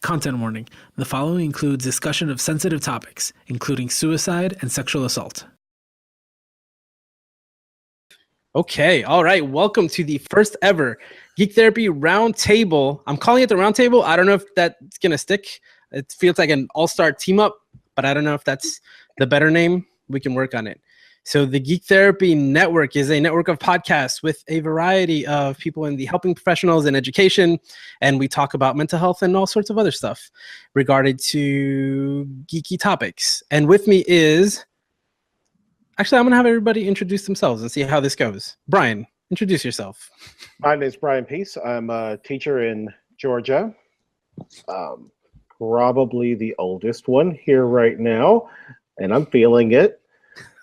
Content warning. The following includes discussion of sensitive topics, including suicide and sexual assault. Okay, all right. Welcome to the first ever Geek Therapy Roundtable. I'm calling it the Roundtable. I don't know if that's going to stick. It feels like an all-star team up, but I don't know if that's the better name. We can work on it. So the Geek Therapy Network is a network of podcasts with a variety of people in the helping professionals and education, and we talk about mental health and all sorts of other stuff regarding to geeky topics. And with me is, actually, I'm going to have everybody introduce themselves and see how this goes. Bryan, introduce yourself. My name is Bryan Peace. I'm a teacher in Georgia, probably the oldest one here right now, and I'm feeling it.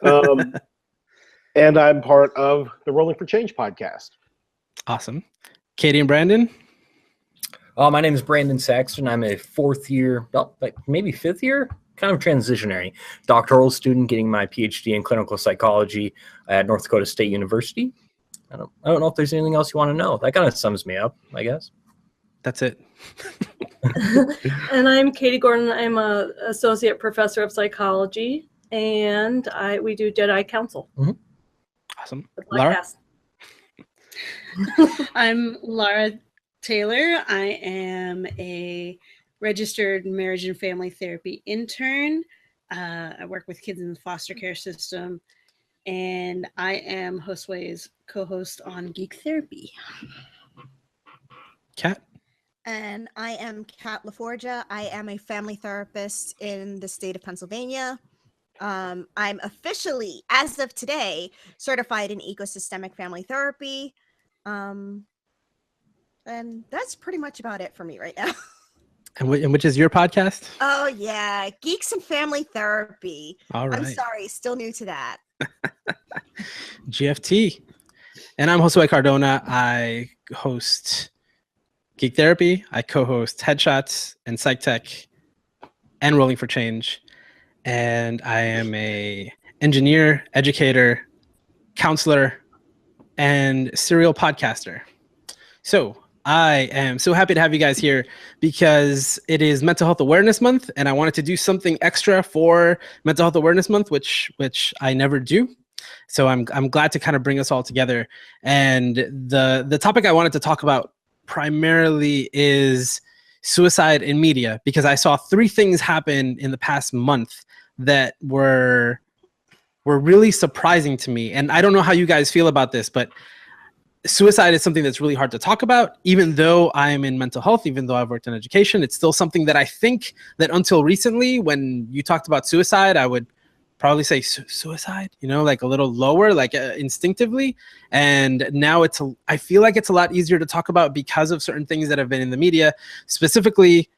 And I'm part of the Rolling for Change podcast. Awesome. Katie and Brandon? My name is Brandon Saxton. I'm a fourth year, maybe fifth year, kind of transitionary doctoral student getting my PhD in clinical psychology at North Dakota State University. I don't know if there's anything else you want to know. That kind of sums me up, I guess. That's it. And I'm Katie Gordon. I'm an associate professor of psychology, and we do Jedi Counsel. Mm-hmm. Awesome. Lara? I'm Lara Taylor. I am a registered marriage and family therapy intern. I work with kids in the foster care system, and I am Josué's co-host on Geek Therapy. Kat? And I am LaForgia. I am a family therapist in the state of Pennsylvania. I'm officially, as of today, certified in ecosystemic family therapy. And that's pretty much about it for me right now. And which is your podcast? Oh, yeah. Geeks and Family Therapy. All right. I'm sorry. Still new to that. GFT. And I'm Josué Cardona. I host Geek Therapy. I co-host Headshots and PsychTech and Rolling for Change. And I am a engineer, educator, counselor, and serial podcaster. So I am so happy to have you guys here because it is Mental Health Awareness Month, and I wanted to do something extra for Mental Health Awareness Month, which I never do. So I'm glad to kind of bring us all together. And the topic I wanted to talk about primarily is suicide in media, because I saw three things happen in the past month that were really surprising to me. And I don't know how you guys feel about this, but suicide is something that's really hard to talk about. Even though I'm in mental health, even though I've worked in education, it's still something that I think that until recently, when you talked about suicide, I would probably say suicide, like a little lower, like instinctively. And now I feel like it's a lot easier to talk about because of certain things that have been in the media. Specifically,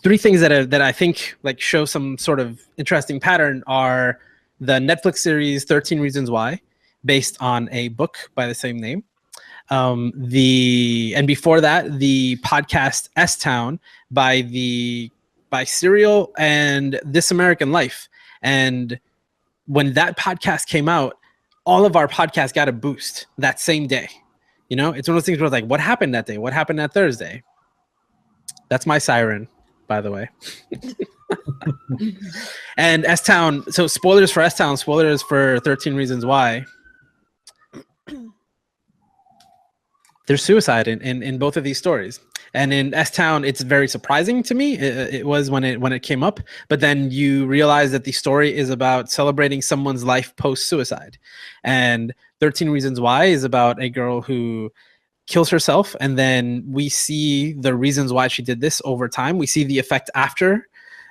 three things that I think like show some sort of interesting pattern are the Netflix series 13 Reasons Why, based on a book by the same name. And before that, the podcast S-Town by Serial and This American Life. And when that podcast came out, all of our podcasts got a boost that same day. It's one of those things where it's like, what happened that day? What happened that Thursday? That's my siren, by the way. And S-Town, so spoilers for S-Town, spoilers for 13 Reasons Why. There's suicide in both of these stories. And in S-Town, it's very surprising to me. It was when it came up, but then you realize that the story is about celebrating someone's life post-suicide. And 13 Reasons Why is about a girl who kills herself, and then we see the reasons why she did this over time. We see the effect after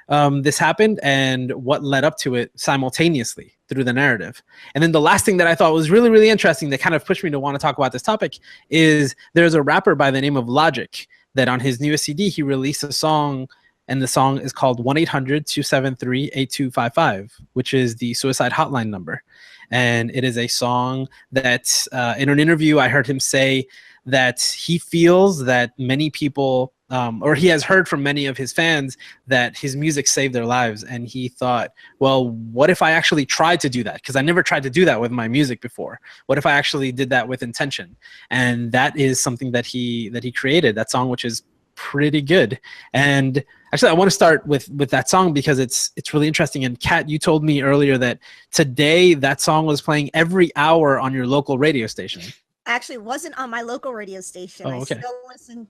this happened and what led up to it simultaneously through the narrative. And then the last thing that I thought was really, really interesting that kind of pushed me to want to talk about this topic is there's a rapper by the name of Logic that on his newest CD, he released a song, and the song is called 1-800-273-8255, which is the suicide hotline number. And it is a song that in an interview, I heard him say that he feels that many people, or he has heard from many of his fans that his music saved their lives. And he thought, well, what if I actually tried to do that? Because I never tried to do that with my music before. What if I actually did that with intention? And that is something that he created, that song, which is pretty good. And actually, I want to start with that song because it's really interesting. And Kat, you told me earlier that today that song was playing every hour on your local radio station. Actually, it wasn't on my local radio station. Oh, okay.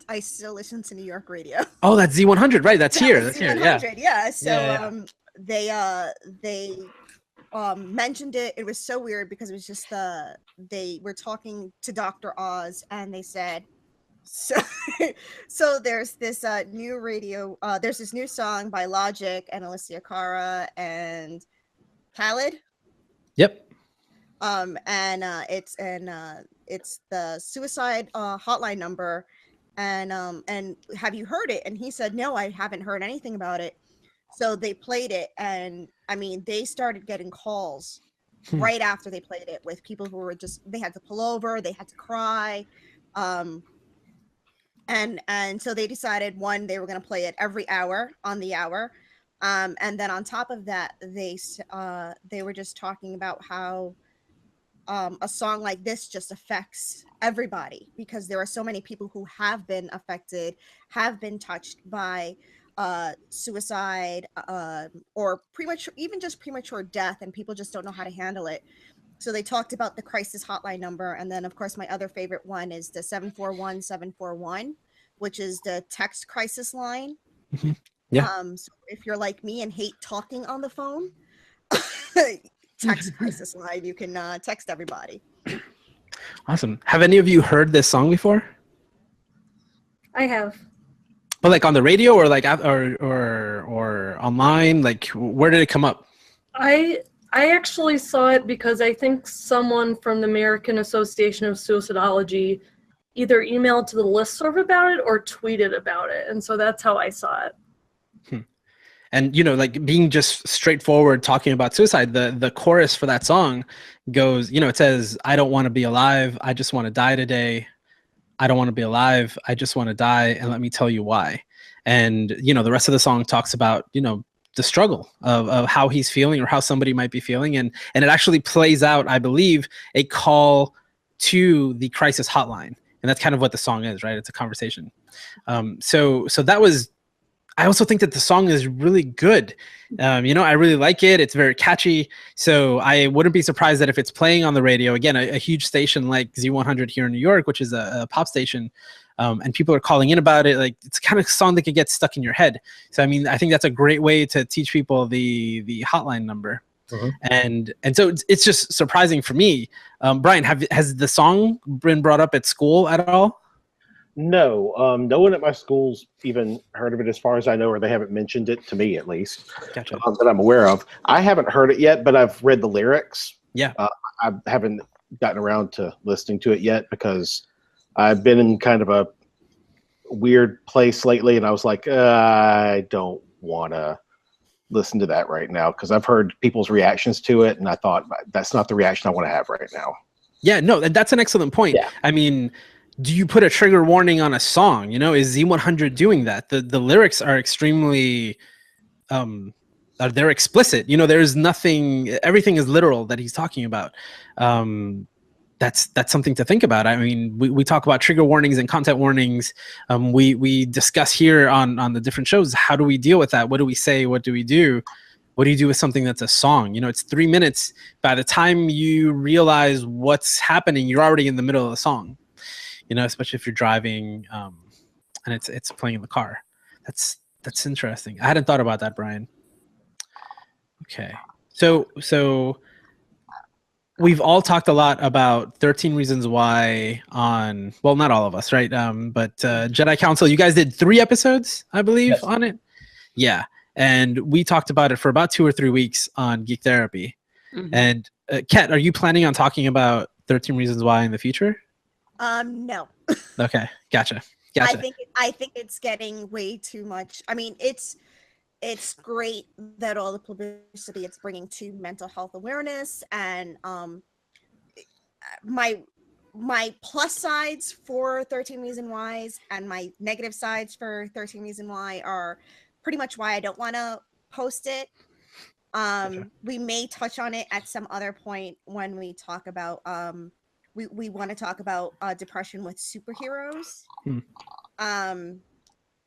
I still listen to New York radio. Oh, that's Z100, right? That's here. That's here. Yeah. Yeah. So Yeah. they mentioned it. It was so weird because it was just they were talking to Dr. Oz and they said, so there's this new radio, there's this new song by Logic and Alicia Cara and Khaled. Yep. It's the suicide hotline number, and have you heard it? And he said, no, I haven't heard anything about it. So they played it, and I mean, they started getting calls right after they played it with people who were they had to pull over, they had to cry, and so they decided, one, they were going to play it every hour on the hour, and then on top of that, they were just talking about how a song like this just affects everybody, because there are so many people who have been affected, have been touched by suicide or premature death, and people just don't know how to handle it. So they talked about the crisis hotline number, and then of course my other favorite one is the 741-741, which is the text crisis line. Mm-hmm. Yeah. So if you're like me and hate talking on the phone, text crisis line, you can text everybody. Awesome. Have any of you heard this song before? I have. But like on the radio or like or online, like where did it come up? I actually saw it because I think someone from the American Association of Suicidology either emailed to the listserv about it or tweeted about it. And so that's how I saw it. And, you know, like being just straightforward talking about suicide, the chorus for that song goes, you know, it says, I don't want to be alive. I just want to die today. I don't want to be alive. I just want to die. And let me tell you why. And, you know, the rest of the song talks about, you know, the struggle of how he's feeling or how somebody might be feeling. And it actually plays out, I believe, a call to the crisis hotline. And that's kind of what the song is, right? It's a conversation. So that was, I also think that the song is really good. You know, I really like it. It's very catchy. So I wouldn't be surprised that if it's playing on the radio, again, a huge station like Z100 here in New York, which is a pop station, and people are calling in about it, like it's kind of a song that could get stuck in your head. So, I mean, I think that's a great way to teach people the hotline number. Mm-hmm. And so it's just surprising for me. Bryan, has the song been brought up at school at all? No, no one at my school's even heard of it as far as I know, or they haven't mentioned it to me at least. Gotcha. That I'm aware of. I haven't heard it yet, but I've read the lyrics. Yeah. I haven't gotten around to listening to it yet because I've been in kind of a weird place lately, and I was like, I don't want to listen to that right now because I've heard people's reactions to it, and I thought that's not the reaction I want to have right now. Yeah, no, that's an excellent point. Yeah. I mean, do you put a trigger warning on a song? You know, is Z100 doing that? The lyrics are extremely, they're explicit. You know, there's nothing, everything is literal that he's talking about. That's something to think about. I mean, we talk about trigger warnings and content warnings. We discuss here on the different shows, how do we deal with that? What do we say? What do we do? What do you do with something that's a song? You know, it's 3 minutes. By the time you realize what's happening, you're already in the middle of the song. You know, especially if you're driving and it's playing in the car. That's interesting. I hadn't thought about that, Bryan. Okay, so we've all talked a lot about 13 Reasons Why on, well, not all of us, right? But Jedi Counsel, you guys did 3 episodes, I believe, yes, on it. Yeah, and we talked about it for about 2 or 3 weeks on Geek Therapy. Mm-hmm. And Kat, are you planning on talking about 13 Reasons Why in the future? No. Okay, gotcha. I think it's getting way too much. I mean, it's great that all the publicity it's bringing to mental health awareness, and my plus sides for 13 Reasons Whys and my negative sides for 13 Reasons Why are pretty much why I don't want to post it. Gotcha. We may touch on it at some other point when we talk about we want to talk about depression with superheroes.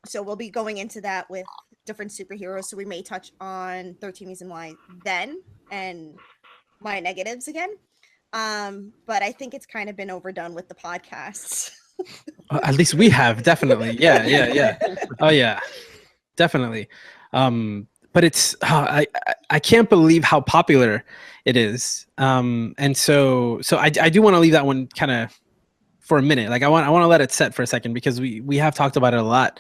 So we'll be going into that with different superheroes. So we may touch on 13 Reasons Why then and my negatives again. But I think it's kind of been overdone with the podcasts. At least we have, definitely. Yeah. Oh yeah, definitely. But it's I can't believe how popular it is. And so I do want to leave that one kind of for a minute. Like I want to let it set for a second because we have talked about it a lot.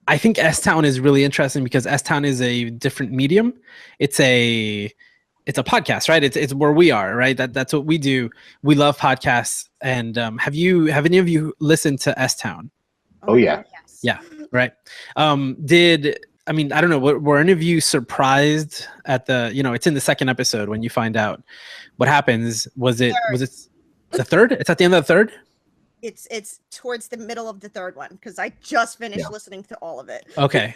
I think S-Town is really interesting because S-Town is a different medium. It's a podcast, right? It's where we are, right? That's what we do. We love podcasts. And have any of you listened to S-Town? Oh yeah. Yes. Yeah, right. I mean, I don't know, were any of you surprised at it's in the second episode when you find out what happens? Was it the third? It's at the end of the third? It's towards the middle of the third one because I just finished listening to all of it. Okay.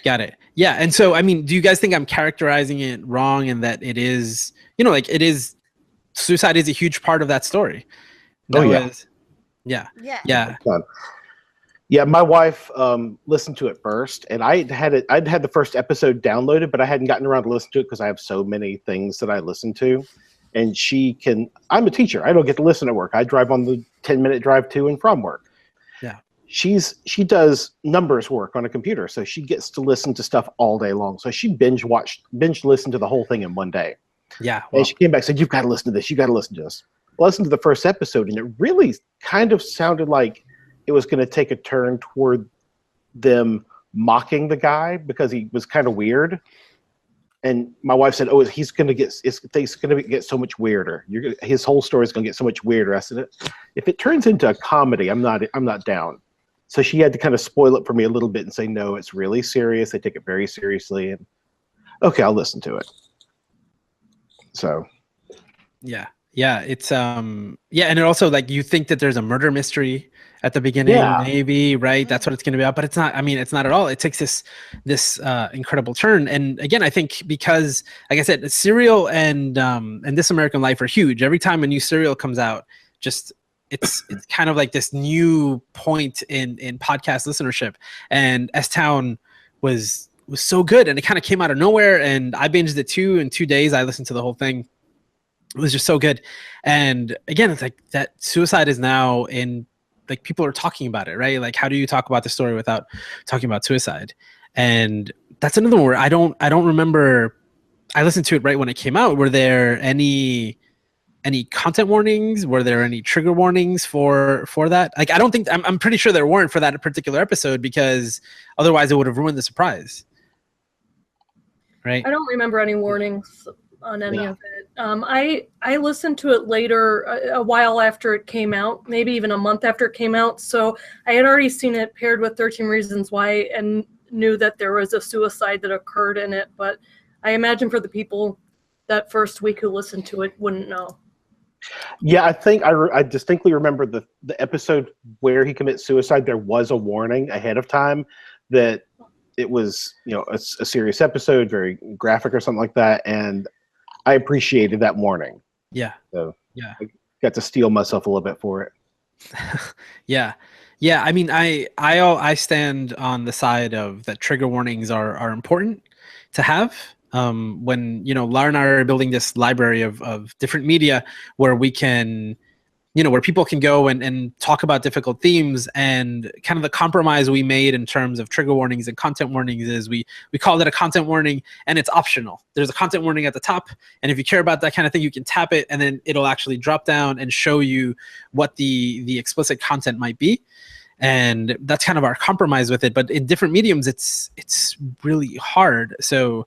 Got it. Yeah. And so, I mean, do you guys think I'm characterizing it wrong in that it is, suicide is a huge part of that story? Yeah. Yeah, my wife listened to it first, and I'd had the first episode downloaded, but I hadn't gotten around to listen to it because I have so many things that I listen to. And I'm a teacher. I don't get to listen at work. I drive on the 10-minute drive to and from work. Yeah. She does numbers work on a computer, so she gets to listen to stuff all day long. So she binge listened to the whole thing in one day. Yeah. And she came back and said, "You've got to listen to this. You got to listen to this." Well, I listened to the first episode, and it really kind of sounded like it was going to take a turn toward them mocking the guy because he was kind of weird. And my wife said, "Oh, it's going to get so much weirder. His whole story is going to get so much weirder." I said, "If it turns into a comedy, I'm not down." So she had to kind of spoil it for me a little bit and say, "No, it's really serious. They take it very seriously." And okay, I'll listen to it. So, yeah, it's and it also like you think that there's a murder mystery at the beginning, maybe, right? That's what it's going to be about, but it's not. I mean, it's not at all. It takes this incredible turn, and again, I think because, like I said, Serial and This American Life are huge. Every time a new Serial comes out, it's kind of like this new point in podcast listenership, and S-Town was so good, and it kind of came out of nowhere, and I binged it too in 2 days. I listened to the whole thing. It was just so good, and again, it's like that suicide is now in. Like people are talking about it, right? Like, how do you talk about the story without talking about suicide? And that's another one where I don't remember. I listened to it right when it came out. Were there any content warnings? Were there any trigger warnings for that? Like, I don't think I'm pretty sure there weren't for that particular episode because otherwise it would have ruined the surprise, right? I don't remember any warnings on any of it. I listened to it later, a while after it came out, maybe even a month after it came out. So I had already seen it paired with 13 Reasons Why and knew that there was a suicide that occurred in it. But I imagine for the people that first week who listened to it wouldn't know. Yeah, I think I distinctly remember the episode where he commits suicide. There was a warning ahead of time that it was, a serious episode, very graphic or something like that. And I appreciated that warning. Yeah. So I got to steel myself a little bit for it. Yeah. I mean, I stand on the side of that trigger warnings are important to have. When Lara and I are building this library of different media where we can, where people can go and talk about difficult themes, and kind of the compromise we made in terms of trigger warnings and content warnings is we called it a content warning, and it's optional. There's a content warning at the top, and if you care about that kind of thing, you can tap it, and then it'll actually drop down and show you what the explicit content might be. And that's kind of our compromise with it. But in different mediums, it's really hard. So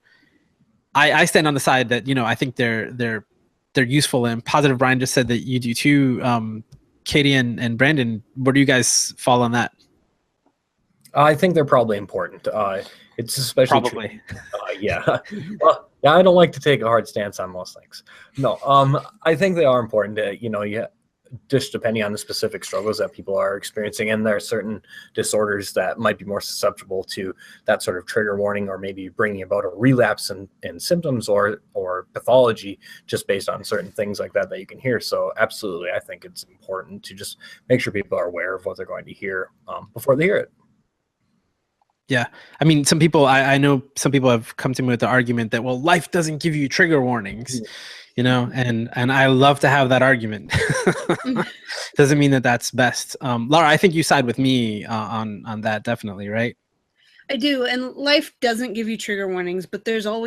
I stand on the side that, I think they're useful and positive. Bryan just said that you do too. Katie and Brandon, where do you guys fall on that? I think they're probably important. It's especially probably. Yeah. Well, I don't like to take a hard stance on most things. No, I think they are important. just depending on the specific struggles that people are experiencing. And there are certain disorders that might be more susceptible to that sort of trigger warning, or maybe bringing about a relapse in symptoms or pathology just based on certain things like that you can hear. So absolutely, I think it's important to just make sure people are aware of what they're going to hear before they hear it. Yeah. I mean, some people, I know some people have come to me with the argument that, well, life doesn't give you trigger warnings, you know, and I love to have that argument. Doesn't mean that that's best. Lara, I think you side with me on that, definitely, right? I do. And life doesn't give you trigger warnings, but there's so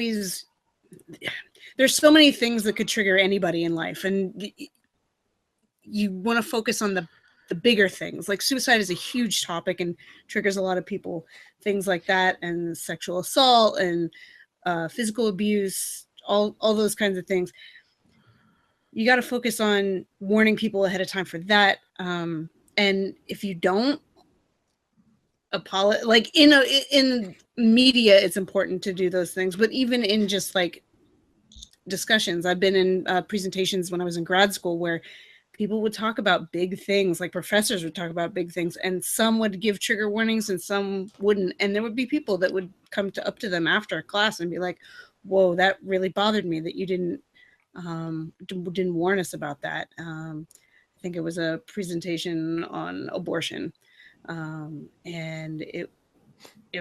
many things that could trigger anybody in life. And you want to focus on the bigger things. Like suicide is a huge topic and triggers a lot of people, things like that, and sexual assault and physical abuse, all those kinds of things. You got to focus on warning people ahead of time for that. And if you don't apologize, like in media, it's important to do those things, but even in just like discussions, I've been in presentations when I was in grad school where people would talk about big things, like professors would talk about big things, and some would give trigger warnings and some wouldn't. And there would be people that would come up to them after class and be like, whoa, that really bothered me that you didn't warn us about that. I think it was a presentation on abortion. And it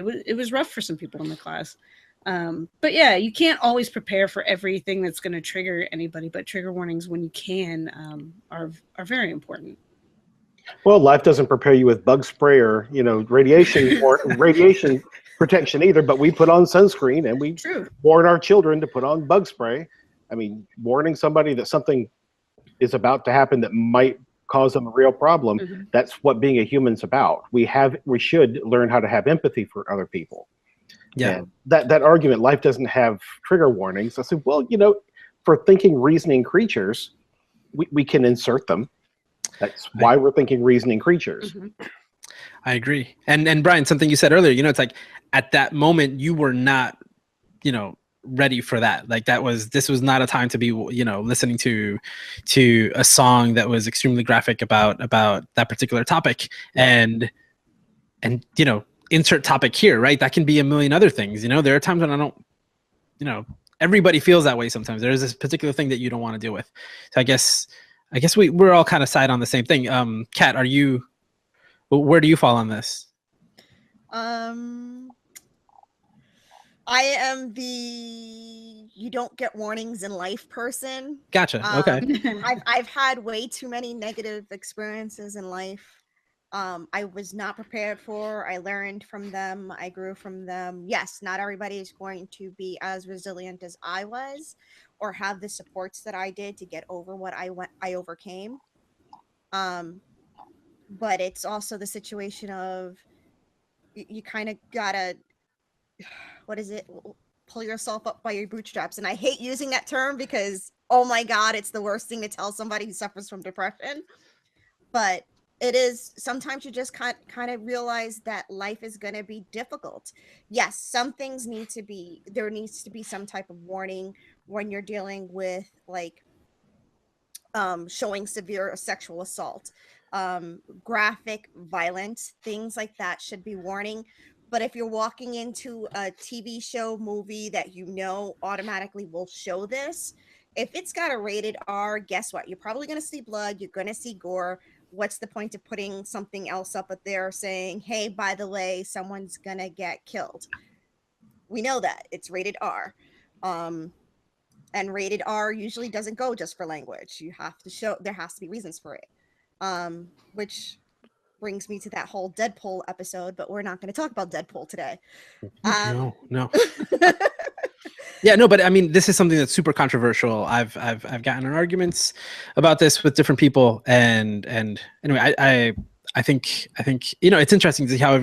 was rough for some people in the class. But yeah, you can't always prepare for everything that's going to trigger anybody, but trigger warnings when you can are very important. Well, life doesn't prepare you with bug spray or, you know, radiation or radiation protection either, but we put on sunscreen and we warn our children to put on bug spray. I mean, warning somebody that something is about to happen that might cause them a real problem, that's what being a human's about. We should learn how to have empathy for other people. Yeah. And that argument, life doesn't have trigger warnings. I said, well, you know, for thinking, reasoning creatures, we can insert them. That's why we're thinking reasoning creatures. I agree. And Bryan, something you said earlier, you know, it's like at that moment you were not, you know, ready for that. Like this was not a time to be, you know, listening to a song that was extremely graphic about that particular topic. And you know, insert topic here, right? That can be a million other things. You know, there are times when I don't, you know, everybody feels that way sometimes. There's this particular thing that you don't want to deal with. So I guess we're all kind of side on the same thing. Kat, where do you fall on this? I am the you don't get warnings in life person. Gotcha. Okay. I've had way too many negative experiences in life. I was not prepared for. I learned from them. I grew from them. Yes, not everybody is going to be as resilient as I was or have the supports that I did to get over what I overcame. But it's also the situation of you kind of gotta, what is it? Pull yourself up by your bootstraps. And I hate using that term because, oh my God, it's the worst thing to tell somebody who suffers from depression. But it is, sometimes you just kind of realize that life is going to be difficult. Yes, some things there needs to be some type of warning when you're dealing with like showing severe sexual assault, graphic violence, things like that should be warning. But if you're walking into a TV show, movie that you know automatically will show this, if it's got a rated R, guess what? You're probably going to see blood. You're going to see gore. What's the point of putting something else up there saying, hey, by the way, someone's going to get killed? We know that. It's rated R. And rated R usually doesn't go just for language. You have to show, there has to be reasons for it. Which brings me to that whole Deadpool episode, but we're not going to talk about Deadpool today. No. Yeah, no, but I mean, this is something that's super controversial. I've gotten in arguments about this with different people, and anyway, I think you know, it's interesting to see how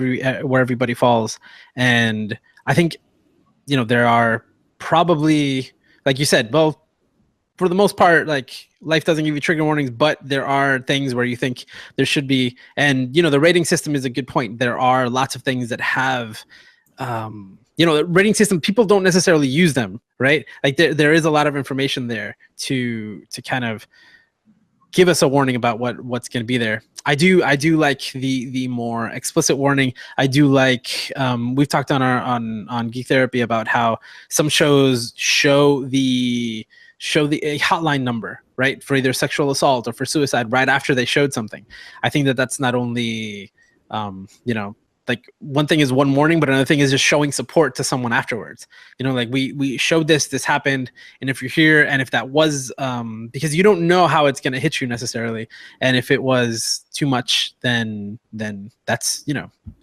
where everybody falls, and I think, you know, there are probably, like you said, well, for the most part, like, life doesn't give you trigger warnings, but there are things where you think there should be. And, you know, the rating system is a good point. There are lots of things that have, you know, the rating system, people don't necessarily use them, right? Like there is a lot of information there to kind of give us a warning about what's going to be there. I do like the more explicit warning. I do like we've talked on Geek Therapy about how some shows show a hotline number, right, for either sexual assault or for suicide right after they showed something. I think that's not only like one thing is one warning, but another thing is just showing support to someone afterwards. Like we showed this happened, and if you're here, and if that was because you don't know how it's going to hit you necessarily, and if it was too much, then that's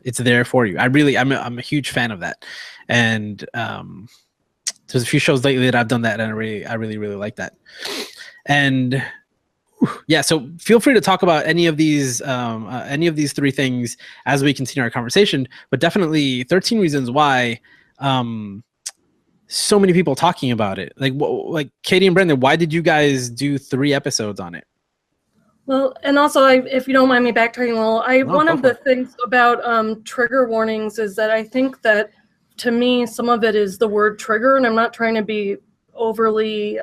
it's there for you. I'm a huge fan of that, and there's a few shows lately that I've done that, and I really like that. And yeah, so feel free to talk about any of these three things as we continue our conversation. But definitely 13 Reasons Why. So many people talking about it. Like Katie and Brendan, why did you guys do 3 episodes on it? Well, and also, if you don't mind me backtracking a little, one of the things about trigger warnings is that I think that, to me, some of it is the word trigger, and I'm not trying to be overly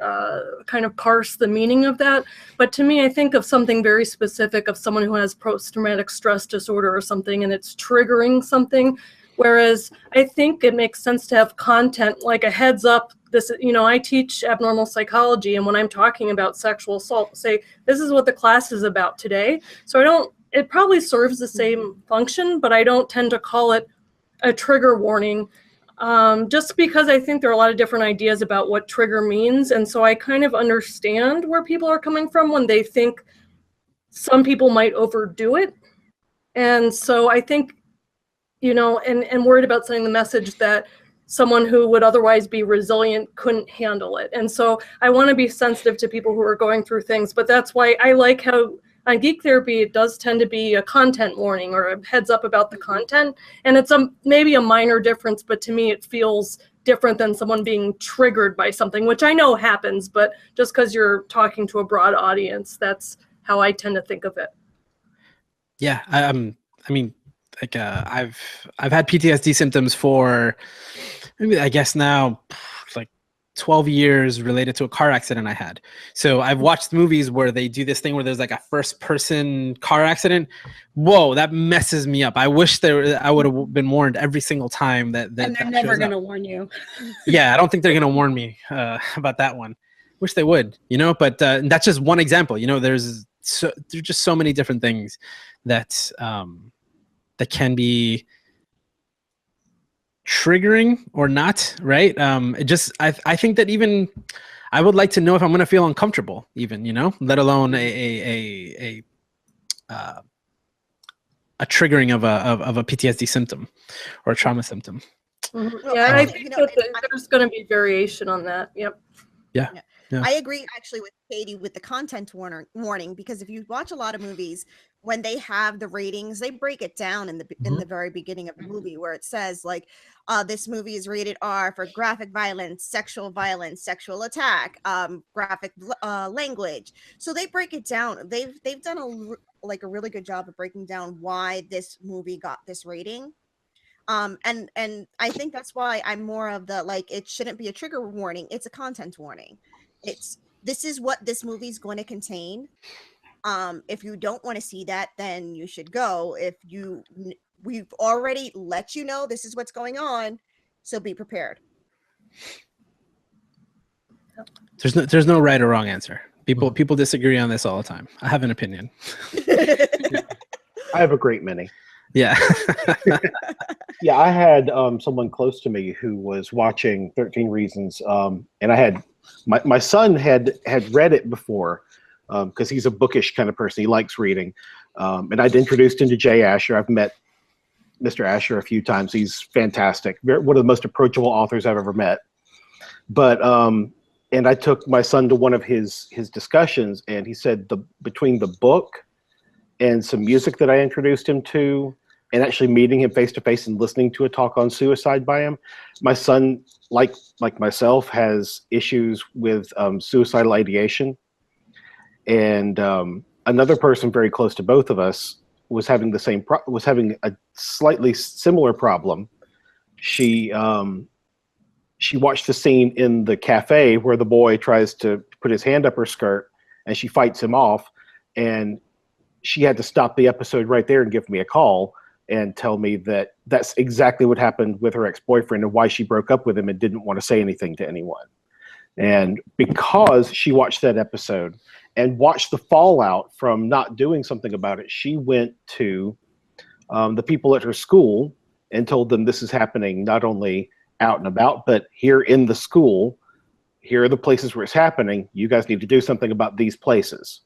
kind of parse the meaning of that, but to me, I think of something very specific of someone who has post-traumatic stress disorder or something, and it's triggering something. Whereas I think it makes sense to have content like a heads up. This, I teach abnormal psychology, and when I'm talking about sexual assault, say this is what the class is about today. So it probably serves the same function, but I don't tend to call it a trigger warning. Just because I think there are a lot of different ideas about what trigger means. And so I kind of understand where people are coming from when they think some people might overdo it. And so I think, and worried about sending the message that someone who would otherwise be resilient couldn't handle it. And so I want to be sensitive to people who are going through things, but that's why I like how on Geek Therapy, it does tend to be a content warning or a heads up about the content. And it's maybe a minor difference, but to me, it feels different than someone being triggered by something, which I know happens, but just because you're talking to a broad audience, that's how I tend to think of it. Yeah, I mean, like I've had PTSD symptoms for maybe, I guess now, like 12 years related to a car accident I had. So I've watched movies where they do this thing where there's like a first person car accident. Whoa, that messes me up. I wish I would have been warned every single time that and they're never going to warn you. Yeah, I don't think they're going to warn me about that one. Wish they would, but that's just one example. There's just so many different things that that can be triggering or not, right? I think that even I would like to know if I'm going to feel uncomfortable, even, let alone a triggering of a PTSD symptom or a trauma symptom. Mm-hmm. Yeah, I think that there's going to be variation on that. Yep. Yeah. I agree actually with Katie with the content warning, because if you watch a lot of movies, when they have the ratings, they break it down in the very beginning of the movie, where it says like, this movie is rated R for graphic violence, sexual attack, graphic language. So they break it down. They've done a really good job of breaking down why this movie got this rating. And I think that's why I'm more of the, like, it shouldn't be a trigger warning. It's a content warning. This is what this movie is going to contain. If you don't want to see that, then you should go. We've already let you know this is what's going on, so be prepared. There's no right or wrong answer. People disagree on this all the time. I have an opinion. I have a great many. Yeah. Yeah, I had someone close to me who was watching 13 Reasons, and I had my son had read it before, because he's a bookish kind of person. He likes reading, and I'd introduced him to Jay Asher. I've met Mr. Asher a few times. He's fantastic. One of the most approachable authors I've ever met. But and I took my son to one of his discussions, and he said between the book and some music that I introduced him to, and actually meeting him face to face and listening to a talk on suicide by him, my son, like myself, has issues with suicidal ideation. And another person very close to both of us was having a slightly similar problem. She watched the scene in the cafe where the boy tries to put his hand up her skirt, and she fights him off. And she had to stop the episode right there and give me a call and tell me that that's exactly what happened with her ex-boyfriend and why she broke up with him and didn't want to say anything to anyone. And because she watched that episode and watched the fallout from not doing something about it, she went to the people at her school and told them this is happening not only out and about, but here in the school. Here are the places where it's happening. You guys need to do something about these places.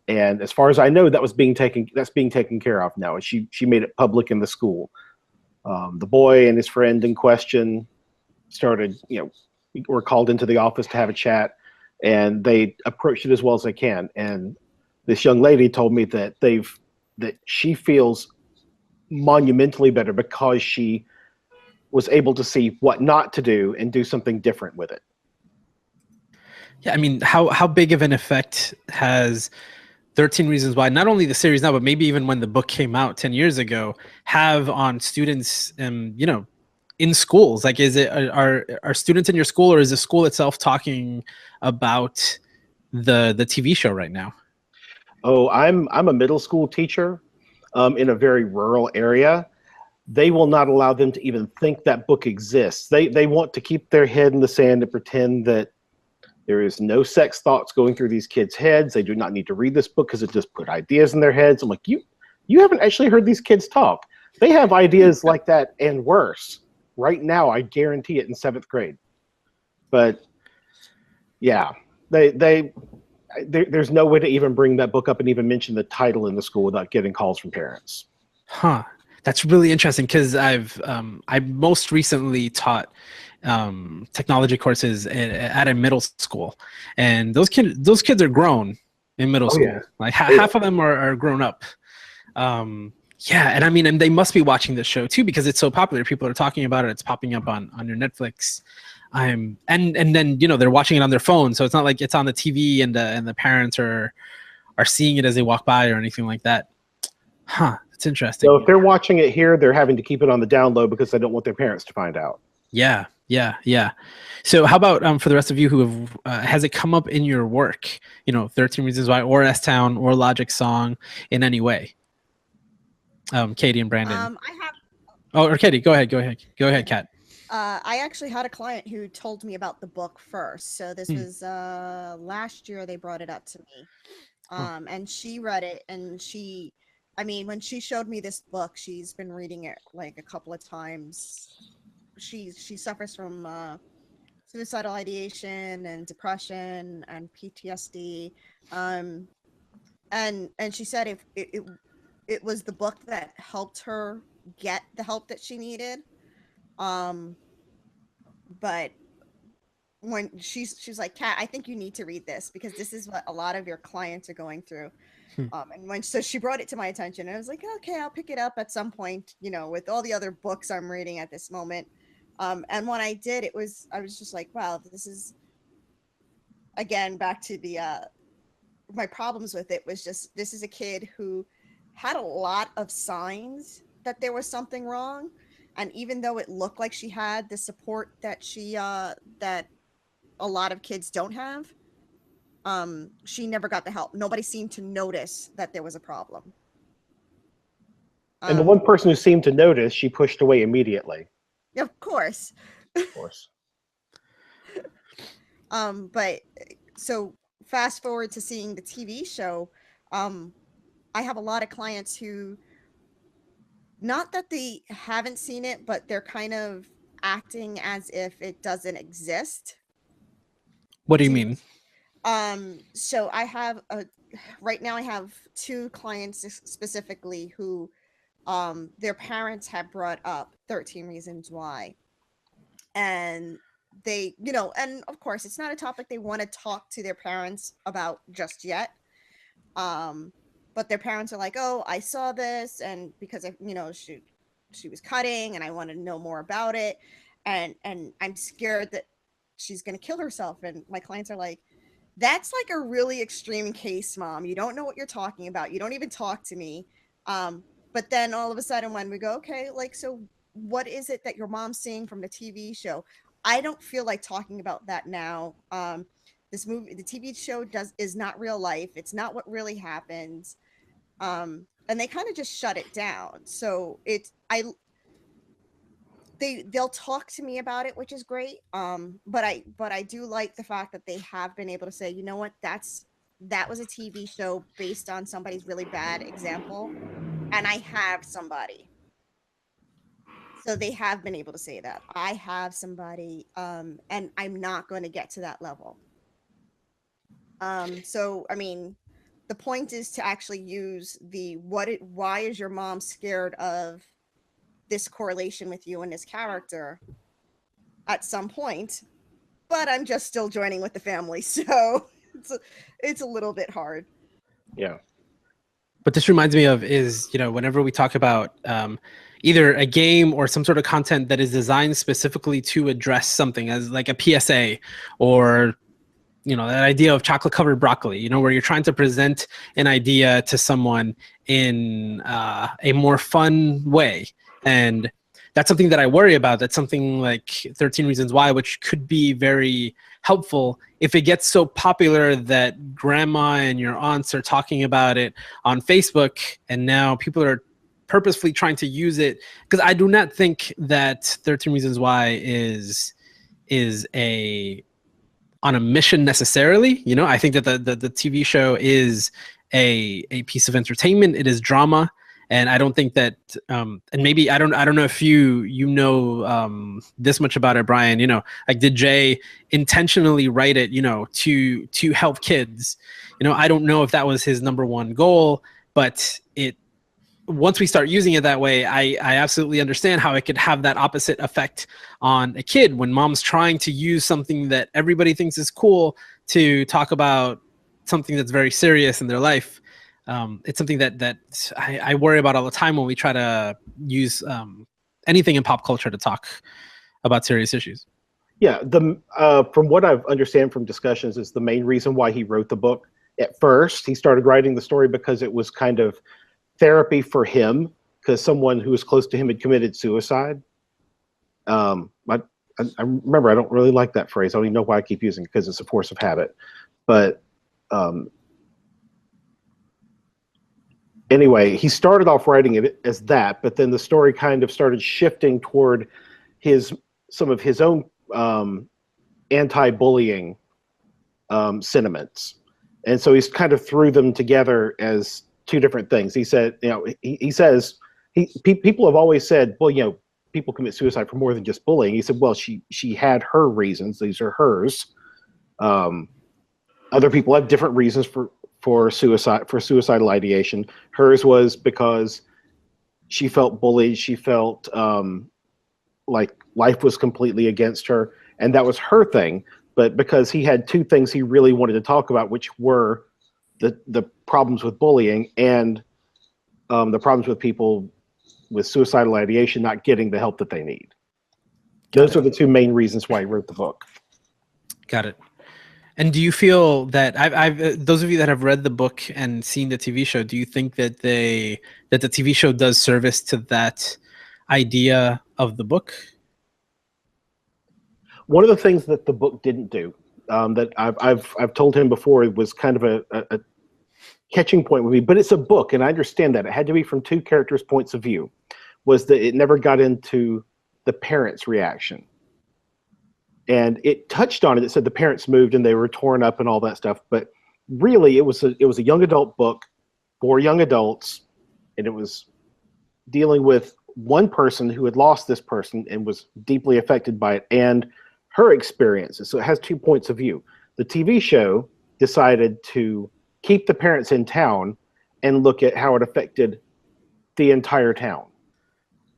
And as far as I know, that's being taken care of now. And she made it public in the school. The boy and his friend in question started, were called into the office to have a chat, and they approached it as well as they can. And this young lady told me that she feels monumentally better because she was able to see what not to do and do something different with it. Yeah, I mean, how big of an effect has 13 Reasons Why, not only the series now, but maybe even when the book came out 10 years ago, have on students, in schools? Like, are students in your school, or is the school itself talking about the TV show right now? Oh, I'm a middle school teacher in a very rural area. They will not allow them to even think that book exists. They want to keep their head in the sand and pretend that there is no sex thoughts going through these kids' heads. They do not need to read this book because it just put ideas in their heads. I'm like, you haven't actually heard these kids talk. They have ideas like that and worse right now. I guarantee it in 7th grade. But yeah, there's no way to even bring that book up and even mention the title in the school without getting calls from parents. Huh. That's really interesting, because I most recently taught technology courses at a middle school, and those kids are grown in middle school. Yeah. Like half of them are grown up. Yeah, and I mean, and they must be watching this show too because it's so popular. People are talking about it. It's popping up on your Netflix. And then they're watching it on their phone, so it's not like it's on the TV and the parents are seeing it as they walk by or anything like that. Huh. It's interesting. So if they're watching it here, they're having to keep it on the down low because they don't want their parents to find out. Yeah. So how about for the rest of you who have has it come up in your work? 13 Reasons Why, or S-Town, or Logic Song in any way? Katie and Brandon. I have. Oh, or Katie, go ahead, Kat. I actually had a client who told me about the book first. So this was last year. They brought it up to me, and she read it, and when she showed me this book, she's been reading it like a couple of times. She suffers from suicidal ideation and depression and PTSD, and she said if it was the book that helped her get the help that she needed. But when she's like, Kat, I think you need to read this because this is what a lot of your clients are going through. And so she brought it to my attention, and I was like, okay, I'll pick it up at some point, with all the other books I'm reading at this moment. And when I did, I was just like, wow, this is, again, back to the, my problems with it was just, this is a kid who had a lot of signs that there was something wrong. And even though it looked like she had the support that that a lot of kids don't have, she never got the help. Nobody seemed to notice that there was a problem. And the one person who seemed to notice, she pushed away immediately. Of course. Of course. But so fast forward to seeing the TV show, I have a lot of clients who, not that they haven't seen it, but they're kind of acting as if it doesn't exist. What do you mean? So I have right now I have 2 clients specifically who their parents have brought up 13 Reasons Why. And they, and of course it's not a topic they want to talk to their parents about just yet. But their parents are like, oh, I saw this, and because she was cutting and I want to know more about it, and I'm scared that she's going to kill herself. And my clients are like, that's like a really extreme case, Mom. You don't know what you're talking about. You don't even talk to me. But then all of a sudden when we go, okay, like, so what is it that your mom's seeing from the TV show? I don't feel like talking about that now. This movie, the TV show is not real life. It's not what really happens. And they kind of just shut it down. So they'll talk to me about it, which is great. But I do like the fact that they have been able to say, you know what, that was a TV show based on somebody's really bad example, and I have somebody. So they have been able to say that I have somebody, and I'm not going to get to that level. So I mean, the point is to actually use why is your mom scared of this correlation with you and this character at some point, but I'm just still joining with the family, so it's a little bit hard. Yeah. What this reminds me of is, whenever we talk about either a game or some sort of content that is designed specifically to address something, as like a PSA, or that idea of chocolate covered broccoli, where you're trying to present an idea to someone in a more fun way. And that's something that I worry about. That's something like 13 Reasons Why, which could be very helpful if it gets so popular that grandma and your aunts are talking about it on Facebook, and now people are purposefully trying to use it. Because I do not think that 13 Reasons Why is on a mission necessarily. I think that the TV show is a piece of entertainment. It is drama. And I don't think that, and maybe I don't know if you know this much about it, Bryan. Like, did Jay intentionally write it, to help kids? I don't know if that was his number one goal, but once we start using it that way, I absolutely understand how it could have that opposite effect on a kid when mom's trying to use something that everybody thinks is cool to talk about something that's very serious in their life. It's something that I worry about all the time when we try to use anything in pop culture to talk about serious issues. Yeah, from what I've understand from discussions, is the main reason why he wrote the book. At first, he started writing the story because it was kind of therapy for him, because someone who was close to him had committed suicide. I remember, I don't really like that phrase. I don't even know why I keep using it, because it's a force of habit. But anyway, he started off writing it as that, but then the story kind of started shifting toward some of his own anti-bullying sentiments. And so he's kind of threw them together as two different things. He said, he says, people have always said, well, people commit suicide for more than just bullying. He said, well, she had her reasons. These are hers. Other people have different reasons for suicidal ideation. Hers was because she felt bullied. She felt like life was completely against her, and that was her thing. But because he had two things he really wanted to talk about, which were the problems with bullying and the problems with people with suicidal ideation not getting the help that they need. Those are the two main reasons why he wrote the book. Got it. And do you feel that those of you that have read the book and seen the TV show, do you think that the TV show does service to that idea of the book? One of the things that the book didn't do, that I've told him before, it was kind of a catching point with me, but it's a book, and I understand that it had to be from two characters' points of view, was that it never got into the parents' reaction. And it touched on it. It said the parents moved and they were torn up and all that stuff. But really, it was a young adult book for young adults, and it was dealing with one person who had lost this person and was deeply affected by it, and her experiences. So it has 2 points of view. The TV show decided to keep the parents in town and look at how it affected the entire town.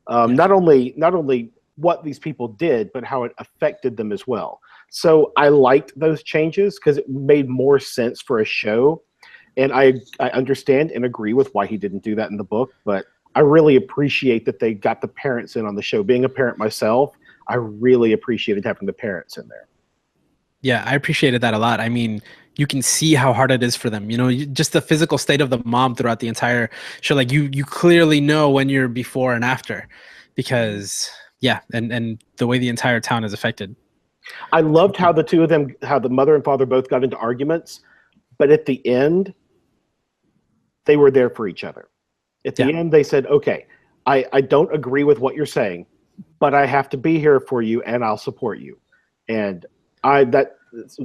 Not only what these people did, but how it affected them as well. So I liked those changes because it made more sense for a show. And I understand and agree with why he didn't do that in the book, but I really appreciate that they got the parents in on the show. Being a parent myself, I really appreciated having the parents in there. Yeah, I appreciated that a lot. I mean, you can see how hard it is for them. Just the physical state of the mom throughout the entire show. Like you clearly know when you're before and after, because yeah, and the way the entire town is affected. I loved how the two of them, how the mother and father both got into arguments, but at the end, they were there for each other. At the end, they said, okay, I don't agree with what you're saying, but I have to be here for you and I'll support you. And that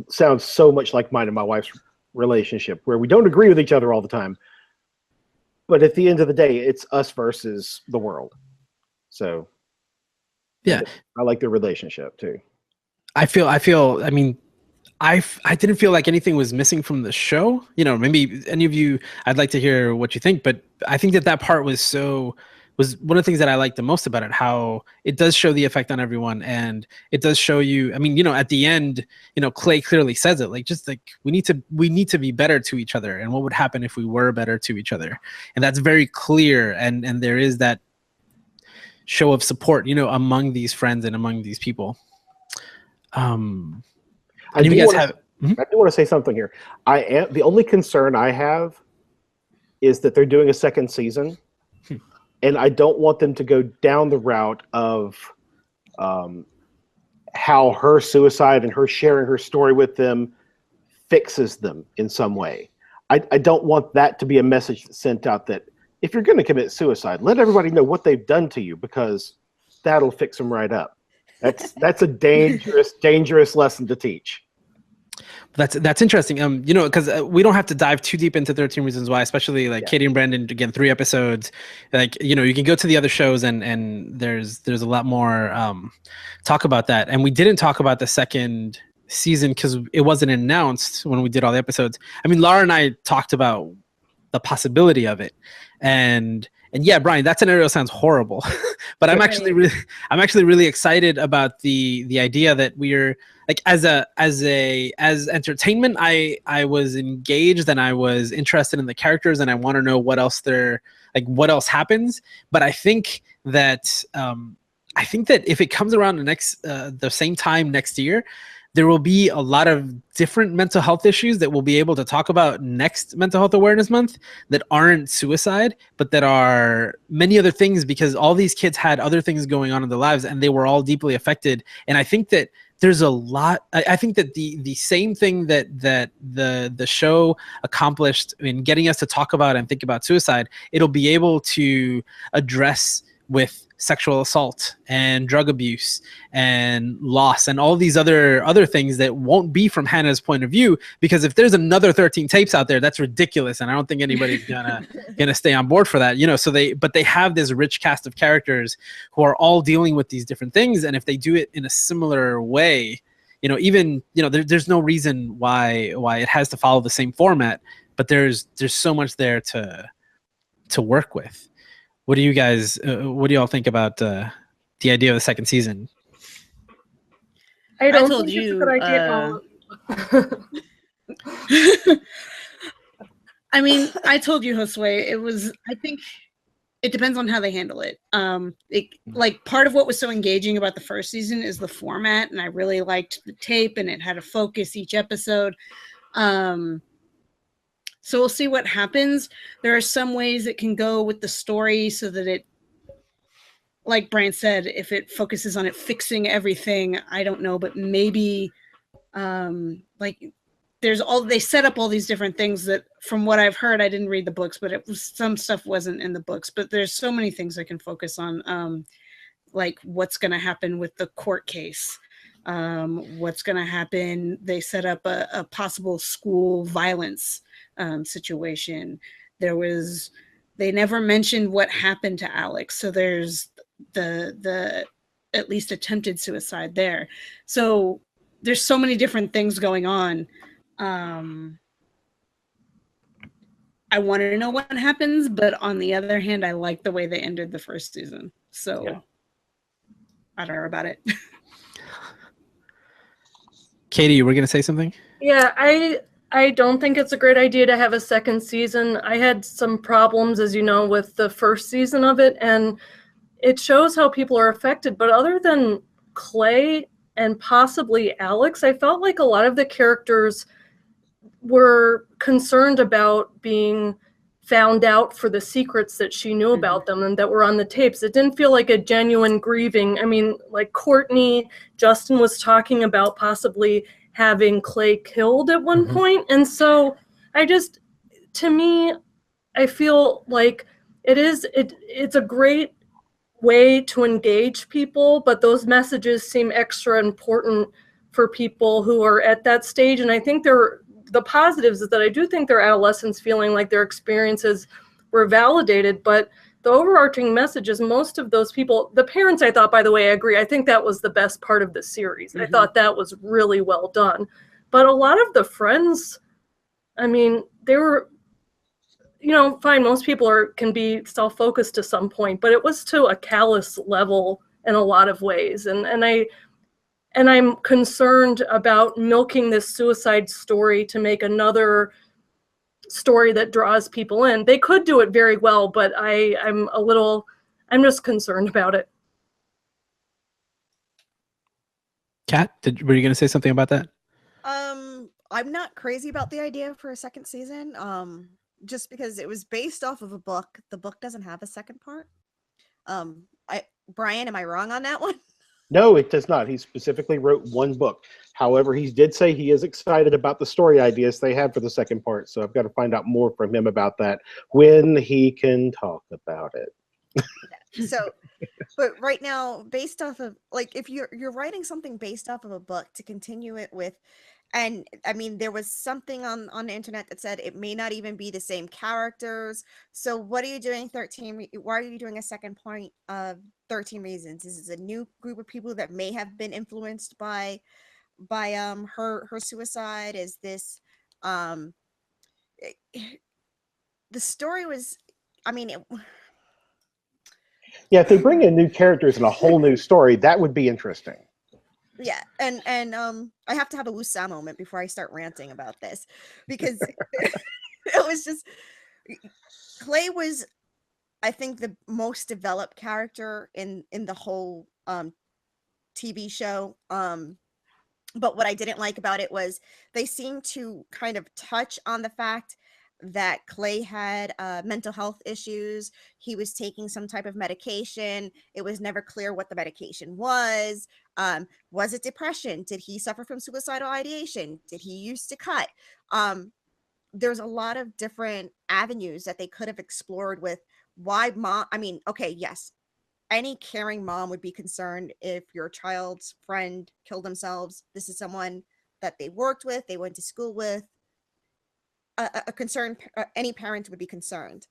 sounds so much like mine and my wife's relationship, where we don't agree with each other all the time, but at the end of the day, it's us versus the world. So yeah, I like their relationship too. I mean, I didn't feel like anything was missing from the show. You know, maybe any of you, I'd like to hear what you think, but I think that part was one of the things that I liked the most about it, how it does show the effect on everyone. And it does show you, I mean, you know, at the end, you know, Clay clearly says it, like, just like, we need to be better to each other. And what would happen if we were better to each other? And that's very clear. And there is that show of support, you know, among these friends and among these people. I do want to say something here. The only concern I have is that they're doing a second season, and I don't want them to go down the route of how her suicide and her sharing her story with them fixes them in some way. I don't want that to be a message that's sent out that if you're going to commit suicide, let everybody know what they've done to you, because that'll fix them right up. That's a dangerous lesson to teach. That's interesting. You know, because we don't have to dive too deep into 13 Reasons Why, especially like Katie and Brandon, again, 3 episodes. Like, you know, you can go to the other shows and there's a lot more talk about that. And we didn't talk about the second season because it wasn't announced when we did all the episodes. I mean, Lara and I talked about the possibility of it, and yeah, Bryan, that scenario sounds horrible, but I'm actually really excited about the idea that we're like, as entertainment, I was engaged and I was interested in the characters and I want to know what else happens. But I think that if it comes around the same time next year, there will be a lot of different mental health issues that we'll be able to talk about next Mental Health Awareness Month that aren't suicide, but that are many other things, because all these kids had other things going on in their lives and they were all deeply affected. And I think that there's a lot. I think that the same thing that the show accomplished in getting us to talk about and think about suicide, it'll be able to address with sexual assault and drug abuse and loss and all these other things that won't be from Hannah's point of view, because if there's another 13 tapes out there, that's ridiculous, and I don't think anybody's gonna stay on board for that, you know. So they have this rich cast of characters who are all dealing with these different things, and if they do it in a similar way, you know, even, you know, there's no reason why it has to follow the same format, but there's so much there to work with. What do you all think about the idea of the second season? I told you. It's a good idea. I mean, I told you, Josué, I think it depends on how they handle it. Like, part of what was so engaging about the first season is the format, and I really liked the tape, and it had a focus each episode. So we'll see what happens. There are some ways it can go with the story so that it, like Bryan said, if it focuses on it fixing everything, I don't know, but maybe like they set up all these different things that, from what I've heard, I didn't read the books, but some stuff wasn't in the books, but there's so many things they can focus on, like what's going to happen with the court case. What's going to happen. They set up a possible school violence situation. They never mentioned what happened to Alex. So there's the at least attempted suicide there. So there's so many different things going on. I want to know what happens, but on the other hand, I like the way they ended the first season. So I don't know about it. Katie, you were going to say something? Yeah, I don't think it's a great idea to have a second season. I had some problems, as you know, with the first season of it, and it shows how people are affected. But other than Clay and possibly Alex, I felt like a lot of the characters were concerned about being found out for the secrets that she knew about them and that were on the tapes. It didn't feel like a genuine grieving. I mean, like Courtney, Justin was talking about possibly having Clay killed at one point. And so to me, I feel like it's a great way to engage people, but those messages seem extra important for people who are at that stage. And I think the positives is that I do think they're adolescents feeling like their experiences were validated, but the overarching message is most of those people, the parents, I thought, by the way, I agree. I think that was the best part of the series. I thought that was really well done. But a lot of the friends, I mean, they were, fine, most people can be self-focused to some point, but it was to a callous level in a lot of ways. And I'm concerned about milking this suicide story to make another story that draws people in. They could do it very well, but I'm just concerned about it. Kat, were you going to say something about that? I'm not crazy about the idea for a second season. Just because it was based off of a book. The book doesn't have a second part. Bryan, am I wrong on that one? No, it does not. He specifically wrote one book. However, he did say he is excited about the story ideas they had for the second part. So I've got to find out more from him about that when he can talk about it. So, but right now, based off of, like, if you're writing something based off of a book to continue it with, and I mean, there was something on the internet that said it may not even be the same characters. So what are you doing 13? Why are you doing a second point of 13 Reasons? Is this a new group of people that may have been influenced by her suicide? Is this the story was, I mean, yeah, if they bring in new characters and a whole new story, that would be interesting. Yeah, and I have to have a woosah moment before I start ranting about this, because it was just, Clay was, I think, the most developed character in the whole TV show. But what I didn't like about it was they seemed to kind of touch on the fact that Clay had mental health issues. He was taking some type of medication. It was never clear what the medication was. Was it depression? Did he suffer from suicidal ideation? Did he used to cut? There's a lot of different avenues that they could have explored with why mom. I mean, okay, yes, any caring mom would be concerned if your child's friend killed themselves. This is someone that they worked with, they went to school with. A concern, any parent would be concerned.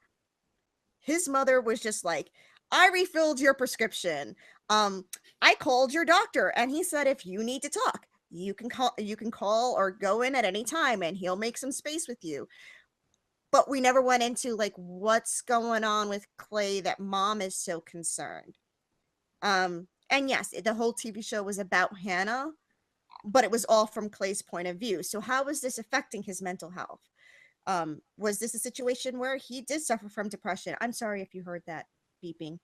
His mother was just like, I refilled your prescription. I called your doctor and he said, if you need to talk, you can call or go in at any time and he'll make some space with you. But we never went into like what's going on with Clay that mom is so concerned. And yes, the whole TV show was about Hannah, but it was all from Clay's point of view. So how was this affecting his mental health? Was this a situation where he did suffer from depression? I'm sorry if you heard that beeping.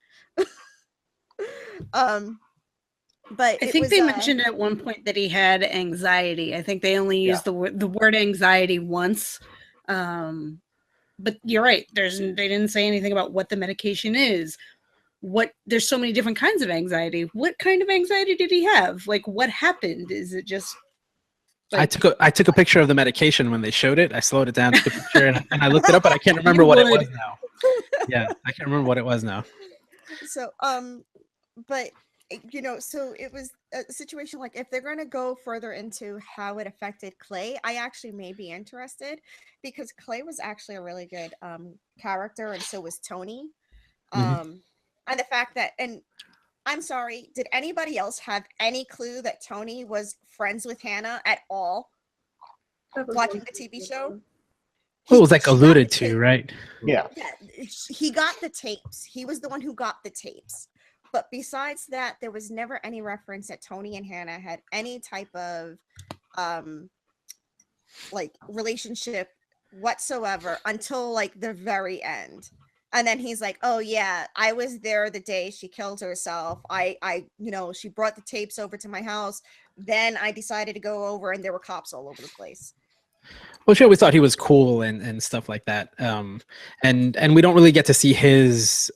But I think they mentioned at one point that he had anxiety. I think they only used the word anxiety once. But you're right. They didn't say anything about what the medication is. There's so many different kinds of anxiety. What kind of anxiety did he have? Like, what happened? Is it just like, I took a picture of the medication when they showed it. I slowed it down, took a picture, and I looked it up, but I can't remember what it was now. Yeah, I can't remember what it was now. So, but so it was a situation like, if they're going to go further into how it affected Clay, I actually may be interested, because Clay was actually a really good character, and so was Tony. And the fact that, and I'm sorry, did anybody else have any clue that Tony was friends with Hannah at all watching the TV show? Well, it was like alluded to, right? Yeah. He got the tapes. He was the one who got the tapes. But besides that, there was never any reference that Tony and Hannah had any type of like relationship whatsoever until like the very end. And then he's like, oh yeah, I was there the day she killed herself. She brought the tapes over to my house. Then I decided to go over and there were cops all over the place. Well, she always thought he was cool and stuff like that. And we don't really get to see his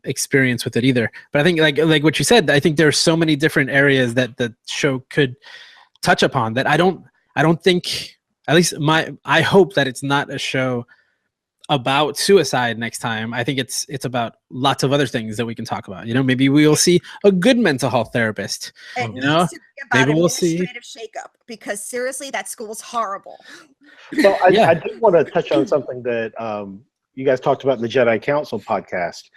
experience with it either. But I think like what you said, I think there's so many different areas that the show could touch upon that I don't think, at least I hope that it's not a show about suicide next time. I think it's about lots of other things that we can talk about. Maybe we'll see a good mental health therapist. It needs to be about maybe we'll see administrative shakeup, because seriously, that school's horrible. So I did want to touch on something that you guys talked about in the Jedi Counsel podcast.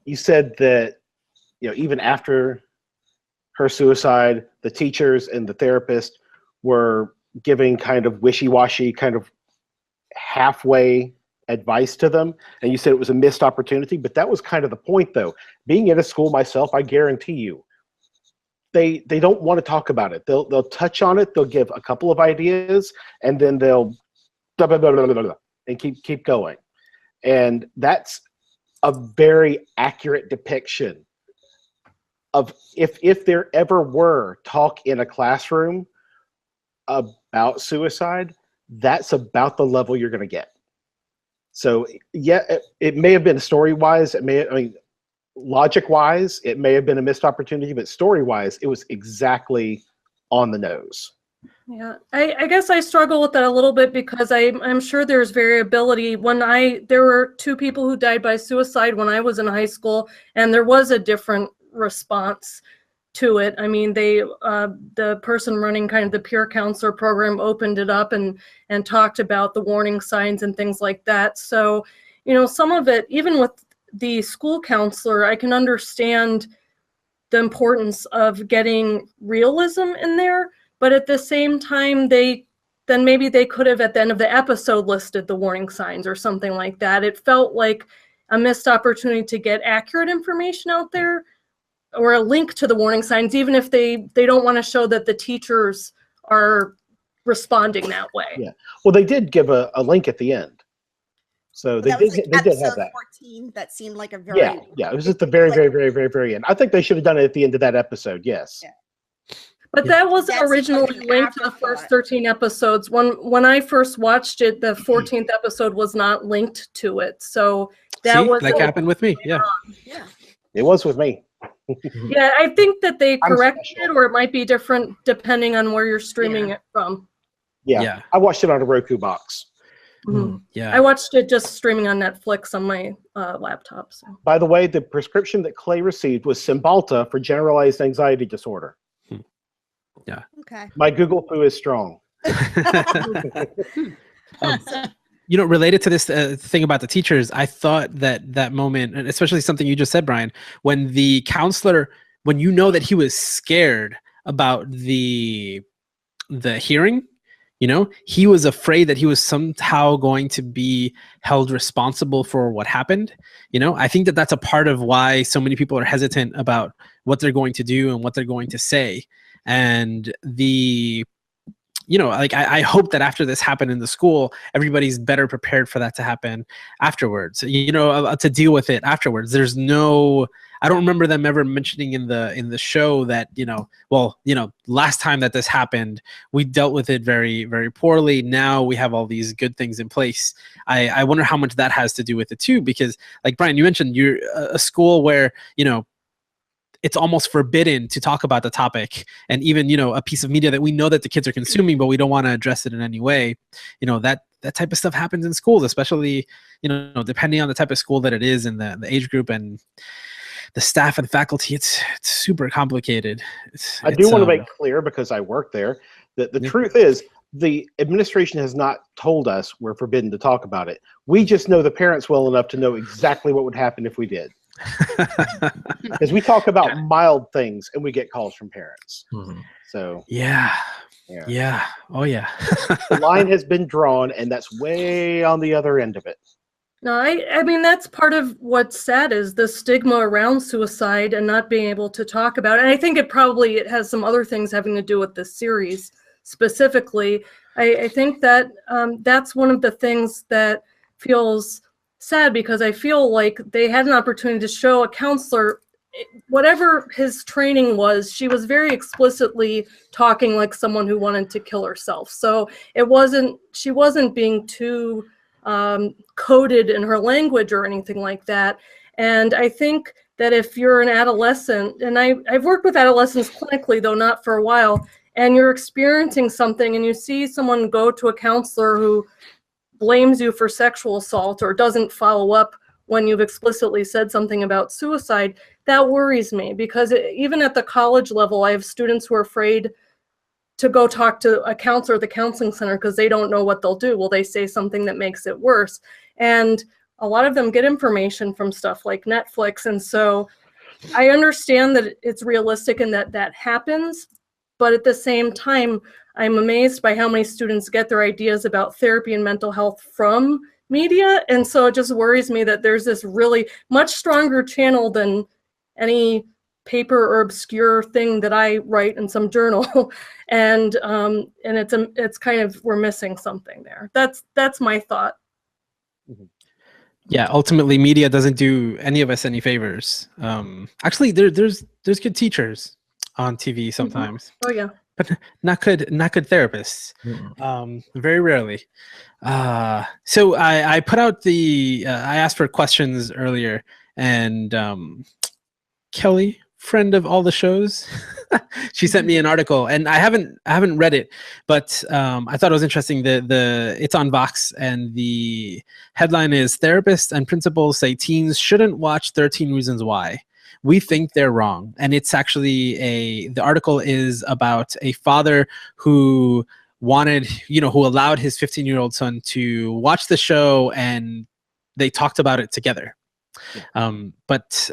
You said that even after her suicide, the teachers and the therapist were giving kind of wishy-washy, kind of halfway advice to them, and you said it was a missed opportunity, but that was kind of the point, though. Being in a school myself, I guarantee you, they don't want to talk about it. They'll touch on it, they'll give a couple of ideas, and then they'll blah, blah, blah, blah, blah, blah, and keep going. And that's a very accurate depiction of if there ever were talk in a classroom about suicide, that's about the level you're going to get. So yeah, it may have been story-wise, logic-wise, it may have been a missed opportunity, but story-wise, it was exactly on the nose. Yeah, I guess I struggle with that a little bit, because I'm sure there's variability. There were 2 people who died by suicide when I was in high school, and there was a different response to it. I mean, the person running kind of the peer counselor program opened it up and talked about the warning signs and things like that. So, some of it, even with the school counselor, I can understand the importance of getting realism in there, but at the same time, maybe they could have at the end of the episode listed the warning signs or something like that. It felt like a missed opportunity to get accurate information out there, or a link to the warning signs, even if they don't want to show that the teachers are responding that way. Yeah. Well, they did give a link at the end. So they did have that. 14, that seemed like a very... Yeah. It was at the very, very, very, very, very end. I think they should have done it at the end of that episode, yes. Yeah. But that wasn't originally linked to the first 13 episodes. When I first watched it, the 14th episode was not linked to it. So that happened with me. Yeah. It was with me. Yeah, I think that they corrected it, or it might be different depending on where you're streaming it from. Yeah. I watched it on a Roku box. Mm-hmm. Yeah. I watched it just streaming on Netflix on my laptop. So. By the way, the prescription that Clay received was Cymbalta for generalized anxiety disorder. Yeah. Okay. My Google poo is strong. Related to this thing about the teachers, I thought that moment, and especially something you just said, Bryan, when the counselor, when that he was scared about the hearing, he was afraid that he was somehow going to be held responsible for what happened. I think that that's a part of why so many people are hesitant about what they're going to do and what they're going to say. And I hope that after this happened in the school, everybody's better prepared for that to happen afterwards, to deal with it afterwards. I don't remember them ever mentioning in the show that, last time that this happened, we dealt with it very, very poorly. Now we have all these good things in place. I wonder how much that has to do with it too, because like Bryan, you mentioned, you're a school where, it's almost forbidden to talk about the topic, and even a piece of media that we know that the kids are consuming, but we don't want to address it in any way. That type of stuff happens in schools, especially depending on the type of school that it is and the age group and the staff and faculty. It's super complicated. I do want to make clear, because I work there, that the truth is the administration has not told us we're forbidden to talk about it. We just know the parents well enough to know exactly what would happen if we did. Because we talk about mild things and we get calls from parents. Mm-hmm. So yeah. Oh yeah. The line has been drawn, and that's way on the other end of it. No, I mean, that's part of what's sad, is the stigma around suicide and not being able to talk about it. And I think it has some other things having to do with this series specifically. I think that that's one of the things that feels sad, because I feel like they had an opportunity to show a counselor whatever his training was, she was very explicitly talking like someone who wanted to kill herself. So she wasn't being too coded in her language or anything like that. And I think that if you're an adolescent, and I've worked with adolescents clinically, though not for a while, and you're experiencing something and you see someone go to a counselor who blames you for sexual assault or doesn't follow up when you've explicitly said something about suicide, that worries me, because even at the college level, I have students who are afraid to go talk to a counselor at the counseling center because they don't know what they'll do. Will they say something that makes it worse? And a lot of them get information from stuff like Netflix. And so I understand that it's realistic and that happens. But at the same time, I'm amazed by how many students get their ideas about therapy and mental health from media. And so it just worries me that there's this really much stronger channel than any paper or obscure thing that I write in some journal. And it's kind of, we're missing something there. That's my thought. Yeah, ultimately, media doesn't do any of us any favors. Actually, there's good teachers on TV sometimes. Oh yeah, but not good therapists. Very rarely. So I put out I asked for questions earlier, and Kelly, friend of all the shows, she sent me an article, and I haven't read it, but I thought it was interesting. It's on Vox, and the headline is "Therapists and Principals Say Teens Shouldn't Watch 13 Reasons Why. We think they're wrong." And it's actually the article is about a father who who allowed his 15-year-old son to watch the show, and they talked about it together. But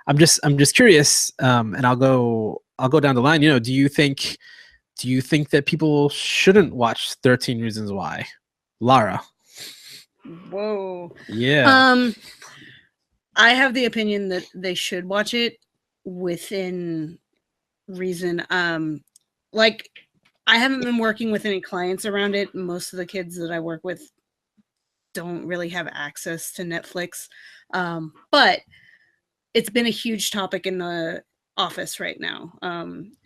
I'm just curious, and I'll go down the line. Do you think that people shouldn't watch 13 Reasons Why? Lara. Whoa. Yeah. I have the opinion that they should watch it within reason. Like, I haven't been working with any clients around it. Most of the kids that I work with don't really have access to Netflix. But it's been a huge topic in the office right now.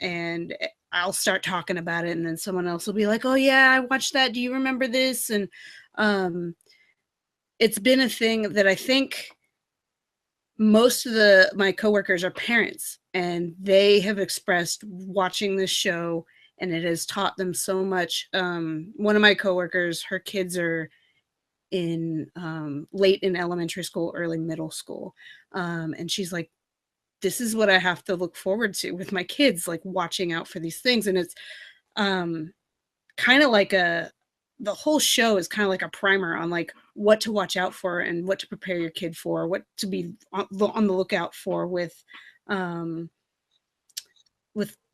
And I'll start talking about it, and then someone else will be like, "Oh yeah, I watched that. Do you remember this?" And it's been a thing that I think most of my coworkers are parents, and they have expressed watching this show, and it has taught them so much. One of my coworkers, her kids are in late in elementary school, early middle school, and she's like, "This is what I have to look forward to with my kids, like watching out for these things." And it's kind of like the whole show is kind of like a primer on like what to watch out for and what to prepare your kid for, what to be on the lookout for with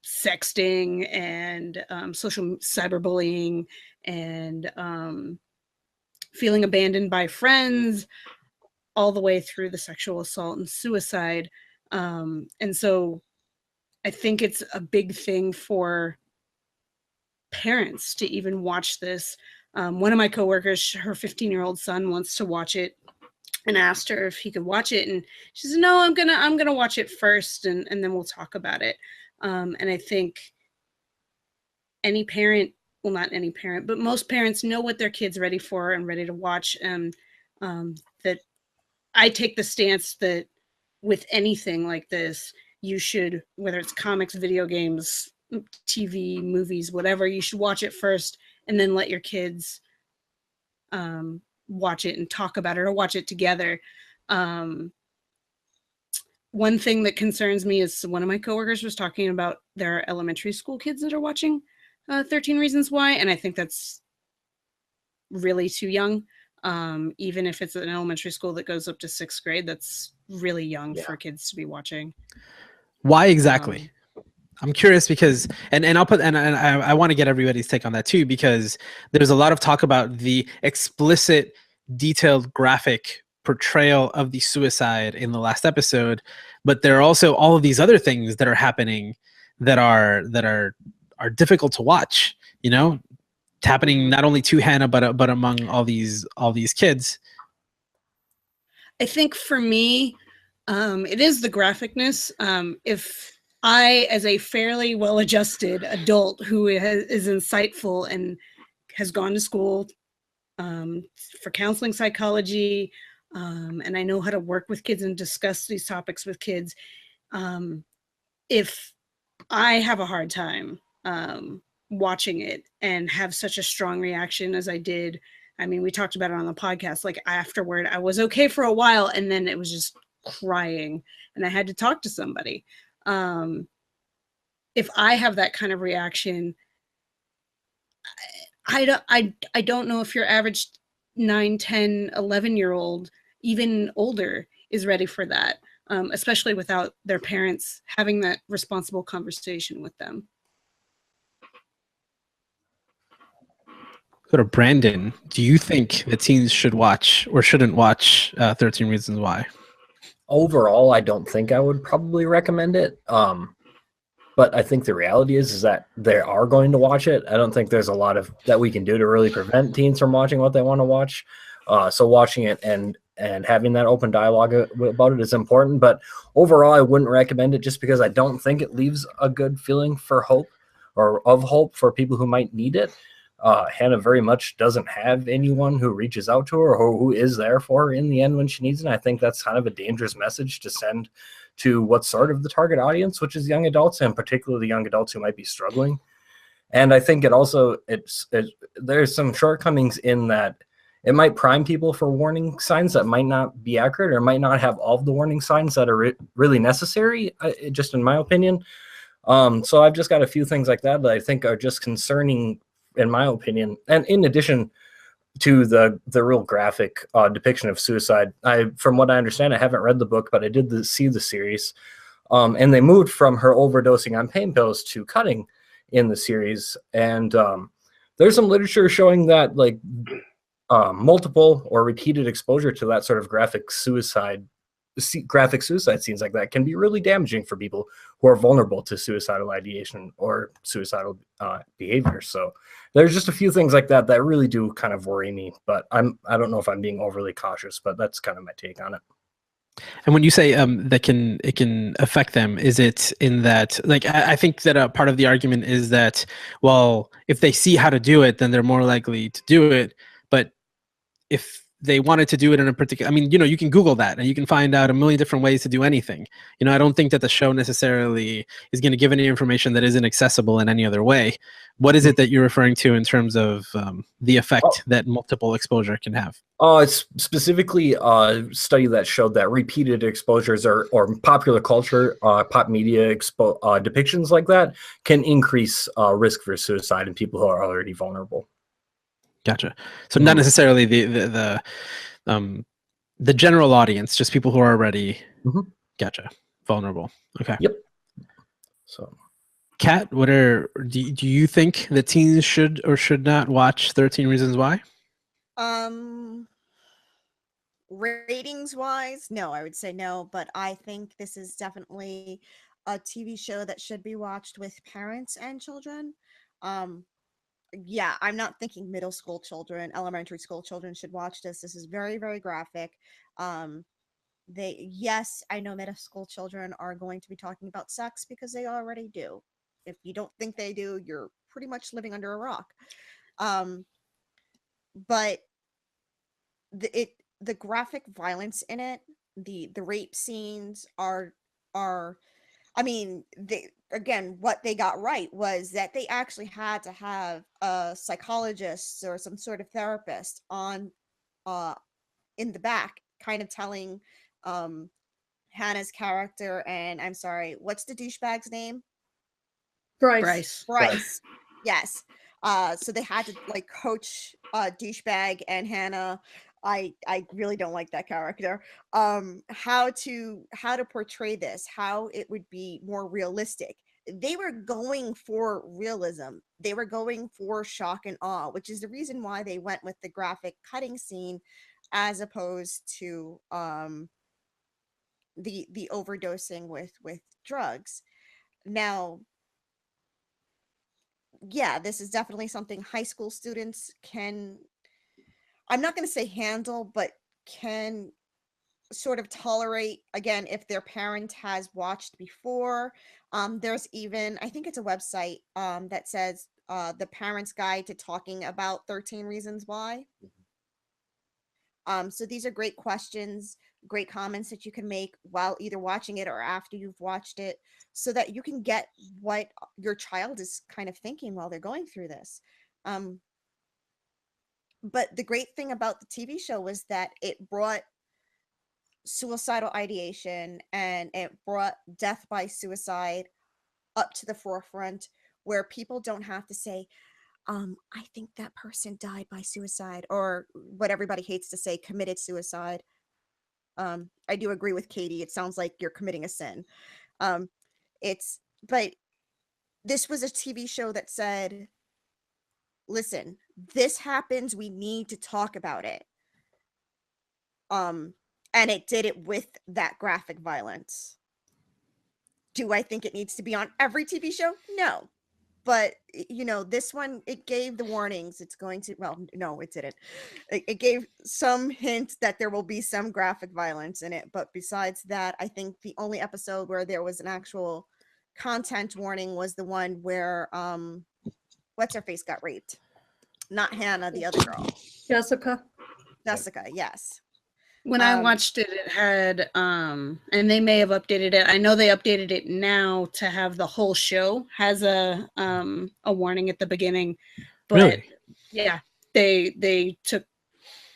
sexting and social cyberbullying and feeling abandoned by friends, all the way through the sexual assault and suicide. And so I think it's a big thing for parents to even watch this. One of my coworkers, her 15-year-old son wants to watch it, and asked her if he could watch it, and she says, "No, I'm gonna watch it first, and then we'll talk about it." And I think any parent, well, not any parent, but most parents know what their kid's ready for and ready to watch. And that I take the stance that with anything like this, you should, whether it's comics, video games, TV, movies, whatever, you should watch it first and then let your kids watch it and talk about it or watch it together. One thing that concerns me is one of my coworkers was talking about their elementary school kids that are watching 13 Reasons Why, and I think that's really too young. Even if it's an elementary school that goes up to 6th grade, that's really young for kids to be watching. Why exactly? I'm curious because, and I want to get everybody's take on that too, because there's a lot of talk about the explicit, detailed, graphic portrayal of the suicide in the last episode, but there are also all of these other things that are happening that are difficult to watch. It's happening not only to Hannah, but among all these kids. I think for me, It is the graphicness. If I, as a fairly well-adjusted adult who is insightful and has gone to school for counseling psychology, and I know how to work with kids and discuss these topics with kids, if I have a hard time watching it and have such a strong reaction as I did. I mean, we talked about it on the podcast. Like afterward, I was okay for a while, and then it was just crying, and I had to talk to somebody. If I have that kind of reaction, I don't know if your average 9, 10, 11-year-old, even older, is ready for that, especially without their parents having that responsible conversation with them. Go to Brandon. Do you think that teens should watch or shouldn't watch 13 Reasons Why? Overall, I don't think I would probably recommend it. But I think the reality is that they are going to watch it. I don't think there's a lot of that we can do to really prevent teens from watching what they want to watch. So watching it and having that open dialogue about it is important. But overall, I wouldn't recommend it just because I don't think it leaves a good feeling for hope or of hope for people who might need it. Hannah very much doesn't have anyone who reaches out to her or who is there for her in the end when she needs it. And I think that's kind of a dangerous message to send to what's sort of the target audience, which is young adults, and particularly young adults who might be struggling. And I think there's some shortcomings in that it might prime people for warning signs that might not be accurate or might not have all of the warning signs that are really necessary, just in my opinion. So I've just got a few things like that I think are just concerning, in my opinion. And in addition to the real graphic depiction of suicide, from what I understand, I haven't read the book, but I did see the series. And they moved from her overdosing on pain pills to cutting in the series. And there's some literature showing that like multiple or repeated exposure to that sort of graphic suicide scenes like that can be really damaging for people who are vulnerable to suicidal ideation or suicidal behavior. So there's just a few things like that that really do kind of worry me, but I don't know if I'm being overly cautious, but that's kind of my take on it. And when you say that it can affect them, is it in that, like, I think that part of the argument is that, well, if they see how to do it, then they're more likely to do it. But if they wanted to do it in a particular, I mean, you can Google that and you can find out a million different ways to do anything. I don't think that the show necessarily is going to give any information that isn't accessible in any other way. What is it that you're referring to in terms of the effect that multiple exposure can have? It's specifically a study that showed that repeated exposures or popular culture, pop media depictions like that can increase risk for suicide in people who are already vulnerable. Gotcha. So not necessarily the general audience, just people who are already gotcha, vulnerable. Okay. Yep. So, Kat, do you think that teens should or should not watch 13 Reasons Why? Ratings wise, no, I would say no, but I think this is definitely a TV show that should be watched with parents and children. Yeah, I'm not thinking middle school children, elementary school children should watch this. This is very, very graphic. Yes, I know middle school children are going to be talking about sex because they already do. If you don't think they do, you're pretty much living under a rock. But the graphic violence in it, the rape scenes are I mean, what they got right was that they actually had to have a psychologist or some sort of therapist on in the back kind of telling Hannah's character, and I'm sorry, what's the douchebag's name? Bryce. Yes. So they had to like coach douchebag and Hannah. I really don't like that character. How to portray this, how it would be more realistic. They were going for realism. They were going for shock and awe, which is the reason why they went with the graphic cutting scene as opposed to the overdosing with drugs. Now, yeah, this is definitely something high school students can, I'm not going to say handle, but can sort of tolerate, again, if their parent has watched before. There's even, I think it's a website that says the Parent's Guide to Talking About 13 Reasons Why. So these are great questions, great comments that you can make while either watching it or after you've watched it, so that you can get what your child is kind of thinking while they're going through this. But the great thing about the TV show was that it brought suicidal ideation and it brought death by suicide up to the forefront, where people don't have to say, I think that person died by suicide, or what everybody hates to say, committed suicide. I do agree with Katie. It sounds like you're committing a sin. But this was a TV show that said, listen, this happens. We need to talk about it. And it did it with that graphic violence. Do I think it needs to be on every TV show? No. But, you know, this one, it gave the warnings. It's going to, well, no, it didn't. It gave some hint that there will be some graphic violence in it. But besides that, I think the only episode where there was an actual content warning was the one where, what's-her-face got raped. Not Hannah, the other girl. Jessica, yes. When I watched it, it had, and they may have updated it. I know they updated it now to have the whole show has a warning at the beginning. But Really? yeah, they took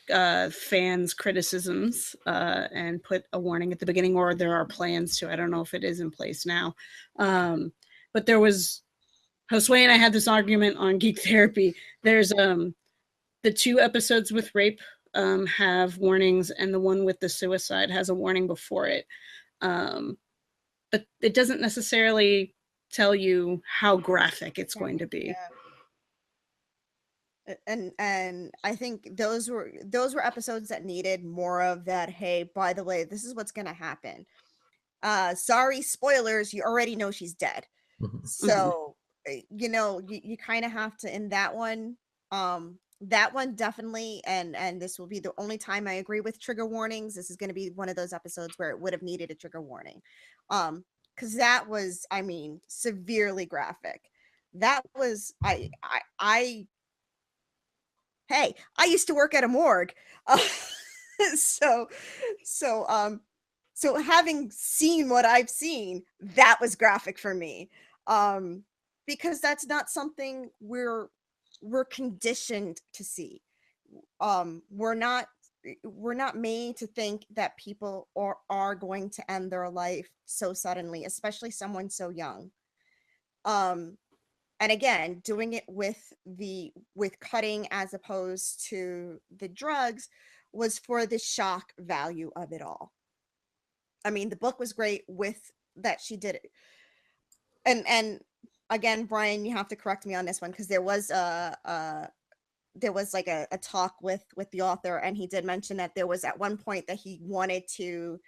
fans' criticisms and put a warning at the beginning, or there are plans to. I don't know if it is in place now. But there was, Josué and I had this argument on Geek Therapy. There's the 2 episodes with rape have warnings, and the one with the suicide has a warning before it. But it doesn't necessarily tell you how graphic it's going to be. Yeah. And I think those were episodes that needed more of that. Hey, by the way, this is what's going to happen. Sorry, spoilers. You already know she's dead. So, you know, you kind of have to, in that one, definitely, and this will be the only time I agree with trigger warnings. This is going to be one of those episodes where it would have needed a trigger warning. Because that was, I mean, severely graphic. That was, hey, I used to work at a morgue. So having seen what I've seen, that was graphic for me. Because that's not something we're conditioned to see. We're not made to think that people are going to end their life so suddenly, especially someone so young. And again, doing it with cutting as opposed to the drugs was for the shock value of it all. I mean, the book was great with that she did it. And again, Bryan, you have to correct me on this one, because there was like a talk with the author, and he did mention that there was at one point that he wanted to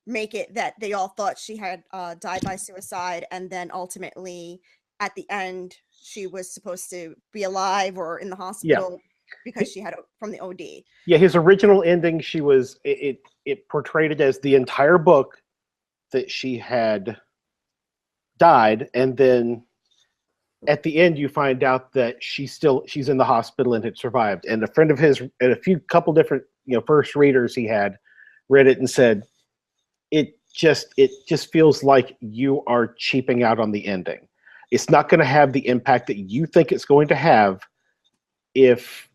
make it that they all thought she had died by suicide, and then ultimately at the end she was supposed to be alive or in the hospital because she had from the OD. Yeah, his original ending, she was it portrayed it as the entire book that she had died, and then at the end you find out that she's in the hospital and had survived. And a friend of his and a couple different first readers he had read it and said it just feels like you are cheaping out on the ending. It's not going to have the impact that you think it's going to have if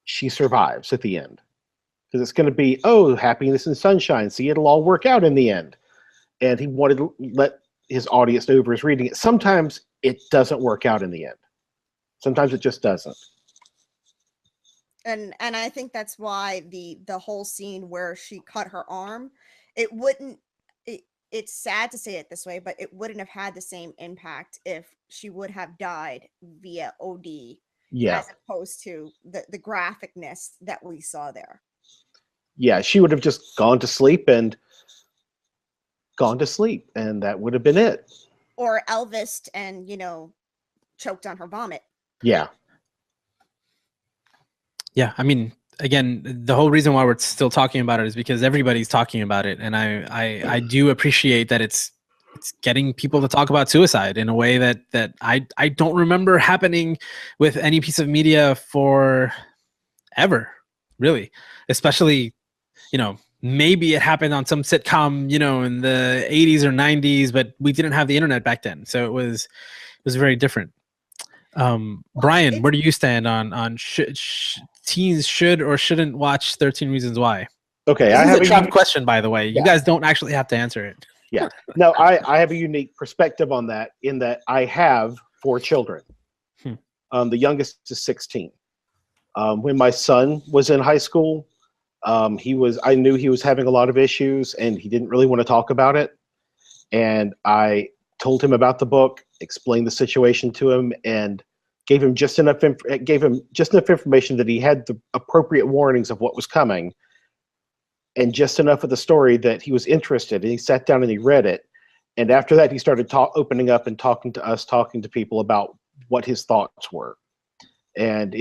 she survives at the end, because it's going to be, oh, happiness and sunshine, see, it'll all work out in the end. And he wanted to let his audience know who was reading it. Sometimes it doesn't work out in the end. Sometimes it just doesn't. And I think that's why the whole scene where she cut her arm, it's sad to say it this way, but it wouldn't have had the same impact if she would have died via OD, as opposed to the graphicness that we saw there. Yeah, she would have just gone to sleep, and that would have been it. Or Elvised and, choked on her vomit. Yeah. Yeah, I mean, again, the whole reason why we're still talking about it is because everybody's talking about it, and I do appreciate that it's getting people to talk about suicide in a way that I don't remember happening with any piece of media for ever, really. Especially, maybe it happened on some sitcom, in the 80s or 90s, but we didn't have the internet back then, so it was very different. Bryan, where do you stand on teens should or shouldn't watch 13 Reasons Why? Okay, This is a trap question, by the way. You guys don't actually have to answer it. Yeah. No, I have a unique perspective on that, in that I have 4 children. The youngest is 16. When my son was in high school, I knew he was having a lot of issues, and he didn't really want to talk about it. And I told him about the book, explained the situation to him, and gave him just enough information that he had the appropriate warnings of what was coming, and just enough of the story that he was interested. And he sat down and he read it. And after that, he started opening up and talking to us, talking to people about what his thoughts were. And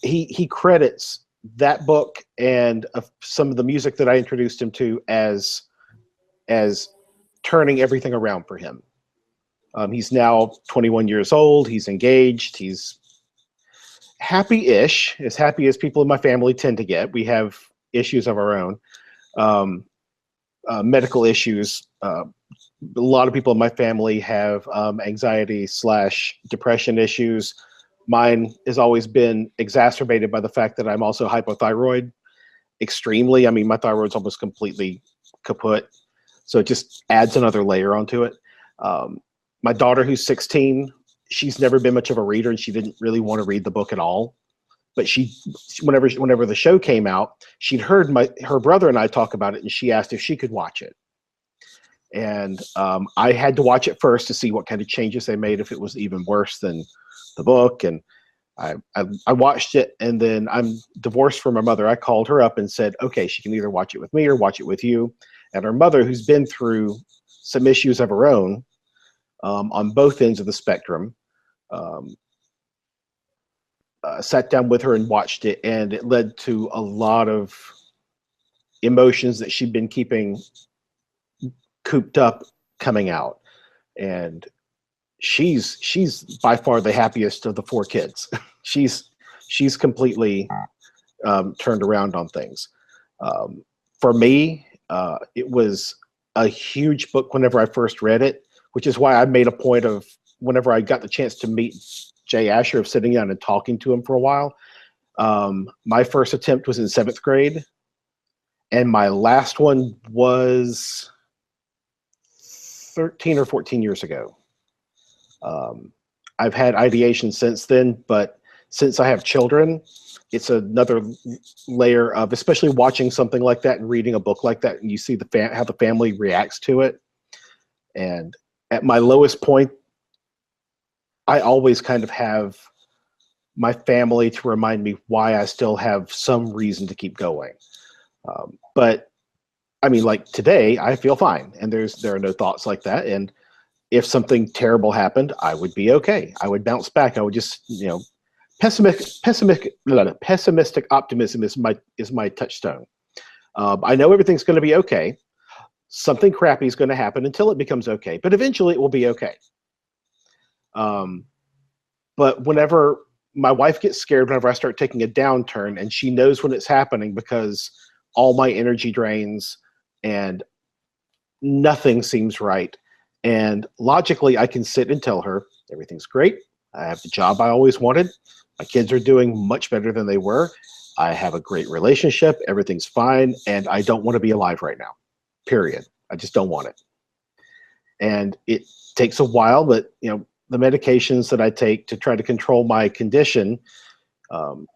he credits that book and some of the music that I introduced him to as turning everything around for him. He's now 21 years old. He's engaged. He's happy-ish, as happy as people in my family tend to get. We have issues of our own, medical issues. A lot of people in my family have anxiety/depression issues. Mine has always been exacerbated by the fact that I'm also hypothyroid, extremely. I mean, my thyroid's almost completely kaput. So it just adds another layer onto it. My daughter, who's 16, she's never been much of a reader, and she didn't really want to read the book at all. But whenever the show came out, she'd heard her brother and I talk about it, and she asked if she could watch it. And I had to watch it first to see what kind of changes they made, if it was even worse than the book. And I watched it, and then I'm divorced from her mother. I called her up and said, okay, she can either watch it with me or watch it with you. And her mother, who's been through some issues of her own on both ends of the spectrum, sat down with her and watched it, and it led to a lot of emotions that she'd been keeping cooped up coming out. And she's by far the happiest of the 4 kids. she's completely turned around on things. For me, it was a huge book whenever I first read it, which is why I made a point of, whenever I got the chance to meet Jay Asher, of sitting down and talking to him for a while. My first attempt was in 7th grade, and my last one was 13 or 14 years ago. I've had ideation since then, but since I have children, it's another layer of, especially watching something like that and reading a book like that, and you see how the family reacts to it. And at my lowest point, I always kind of have my family to remind me why I still have some reason to keep going. But I mean, like today, I feel fine, and there are no thoughts like that. And if something terrible happened, I would be okay. I would bounce back. I would just, pessimistic optimism is my touchstone. I know everything's going to be okay. Something crappy is going to happen until it becomes okay, but eventually it will be okay. But whenever my wife gets scared, whenever I start taking a downturn, and she knows when it's happening, because all my energy drains and nothing seems right. And logically, I can sit and tell her everything's great. I have the job I always wanted. My kids are doing much better than they were. I have a great relationship. Everything's fine. And I don't want to be alive right now, period. I just don't want it. And it takes a while, but the medications that I take to try to control my condition,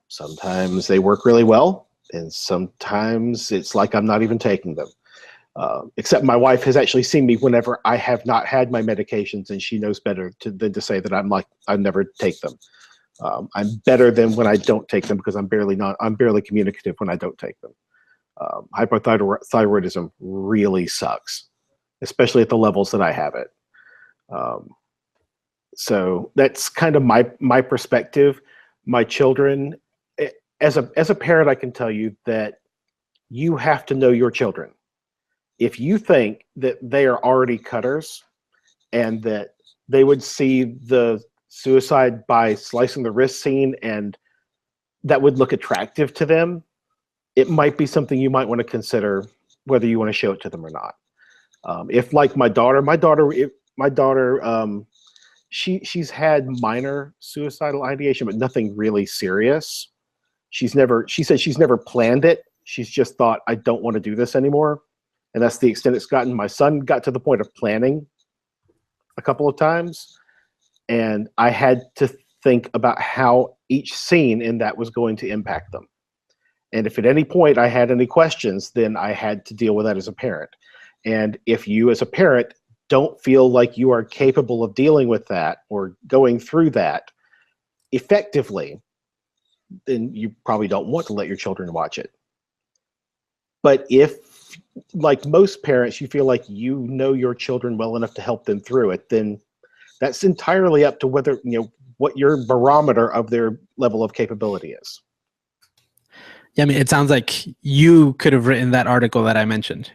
sometimes they work really well, and sometimes it's like I'm not even taking them. Except my wife has actually seen me whenever I have not had my medications, and she knows better than to say that I never take them. I'm better than when I don't take them, because I'm barely communicative when I don't take them. Hypothyroidism really sucks, especially at the levels that I have it. So that's kind of my perspective. My children, as a parent, I can tell you that you have to know your children. If you think that they are already cutters and that they would see the suicide by slicing the wrist scene and that would look attractive to them, it might be something you might want to consider whether you want to show it to them or not. If like my daughter, she's had minor suicidal ideation, but nothing really serious. She said she's never planned it. She's just thought, I don't want to do this anymore. And that's the extent it's gotten. My son got to the point of planning a couple of times, and I had to think about how each scene in that was going to impact them. And if at any point I had any questions, then I had to deal with that as a parent. And if you as a parent don't feel like you are capable of dealing with that or going through that effectively, then you probably don't want to let your children watch it. But if, like most parents, you feel like you know your children well enough to help them through it, then that's entirely up to whether, what your barometer of their level of capability is. Yeah, I mean, it sounds like you could have written that article that I mentioned,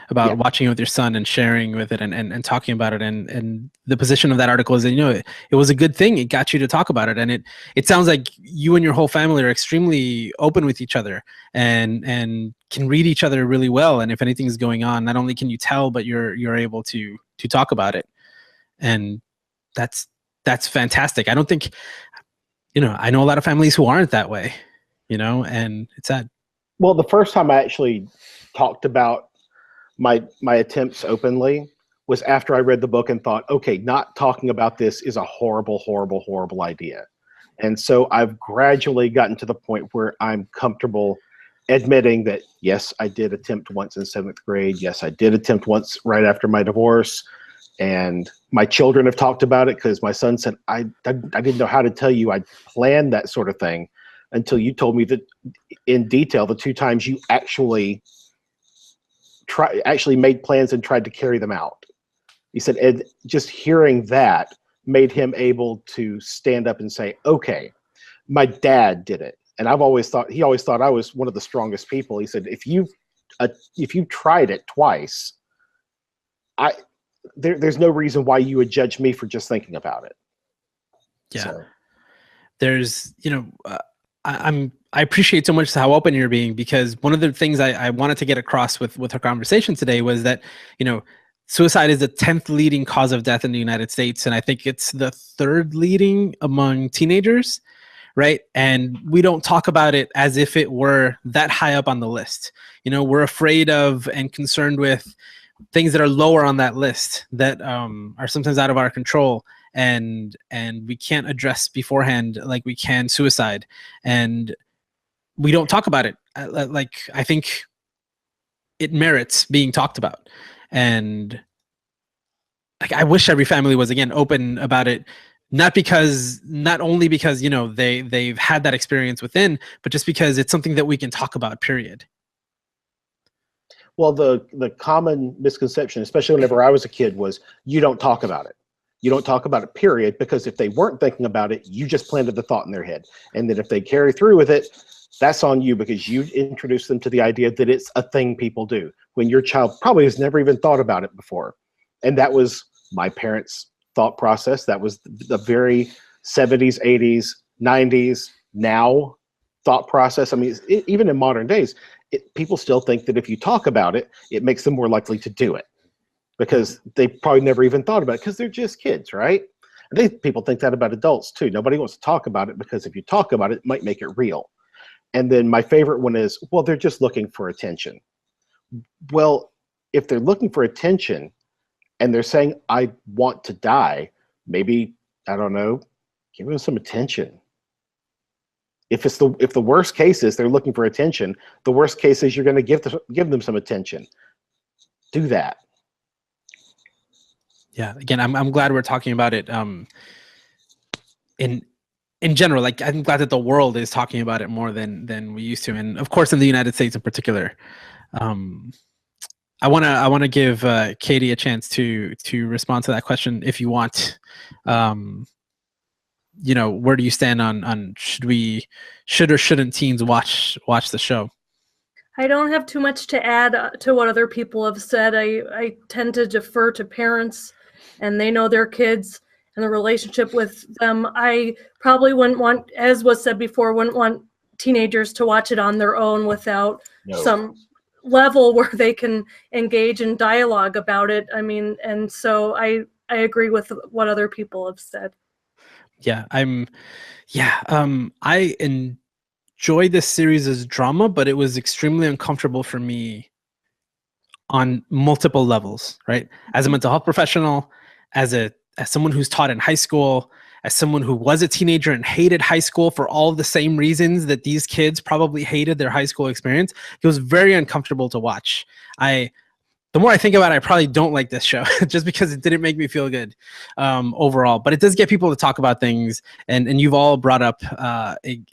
about watching it with your son and sharing with it and talking about it. And the position of that article is that, it was a good thing. It got you to talk about it. And it sounds like you and your whole family are extremely open with each other and can read each other really well. And if anything is going on, not only can you tell, but you're able to talk about it. And that's fantastic. I don't think, I know a lot of families who aren't that way. And it's sad. Well, the first time I actually talked about my attempts openly was after I read the book and thought, okay, not talking about this is a horrible, horrible, horrible idea. And so I've gradually gotten to the point where I'm comfortable admitting that, yes, I did attempt once in 7th grade. Yes, I did attempt once right after my divorce. And my children have talked about it because my son said, I didn't know how to tell you I planned that sort of thing until you told me that in detail the 2 times you actually made plans and tried to carry them out. He said, and just hearing that made him able to stand up and say, okay, my dad did it. And he always thought I was one of the strongest people. He said, if you've tried it twice, there's no reason why you would judge me for just thinking about it. Yeah. So. There's, I appreciate so much how open you're being, because one of the things I wanted to get across with our conversation today was that, suicide is the 10th leading cause of death in the United States. And I think it's the 3rd leading among teenagers, right? And we don't talk about it as if it were that high up on the list. We're afraid of and concerned with things that are lower on that list that are sometimes out of our control. And we can't address beforehand like we can suicide, and we don't talk about it. I think it merits being talked about, and I wish every family was again open about it, not only because they've had that experience within, but just because it's something that we can talk about. Period. Well, the common misconception, especially whenever I was a kid, was you don't talk about it. You don't talk about it, period, because if they weren't thinking about it, you just planted the thought in their head. And then if they carry through with it, that's on you because you introduced them to the idea that it's a thing people do when your child probably has never even thought about it before. And that was my parents' thought process. That was the very 70s, 80s, 90s, now thought process. I mean, even in modern days, people still think that if you talk about it, it makes them more likely to do it, because they probably never even thought about it because they're just kids, right? And people think that about adults too. Nobody wants to talk about it because if you talk about it, it might make it real. And then my favorite one is, well, they're just looking for attention. Well, if they're looking for attention and they're saying, I want to die, maybe, I don't know, give them some attention. If the worst case is they're looking for attention, the worst case is you're going to give them some attention. Do that. Yeah. Again, I'm glad we're talking about it. In general, like I'm glad that the world is talking about it more than we used to, and of course in the United States in particular. I want to give Katie a chance to respond to that question if you want. where do you stand on should or shouldn't teens watch the show? I don't have too much to add to what other people have said. I tend to defer to parents, and they know their kids and the relationship with them. I probably wouldn't want, as was said before, wouldn't want teenagers to watch it on their own without some level where they can engage in dialogue about it. I mean, and so I agree with what other people have said. Yeah, I enjoy this series as drama, but it was extremely uncomfortable for me on multiple levels, right? As a mental health professional, as someone who's taught in high school, as someone who was a teenager and hated high school for all the same reasons that these kids probably hated their high school experience, it was very uncomfortable to watch. The more I think about it, I probably don't like this show just because it didn't make me feel good overall. But it does get people to talk about things, and you've all brought up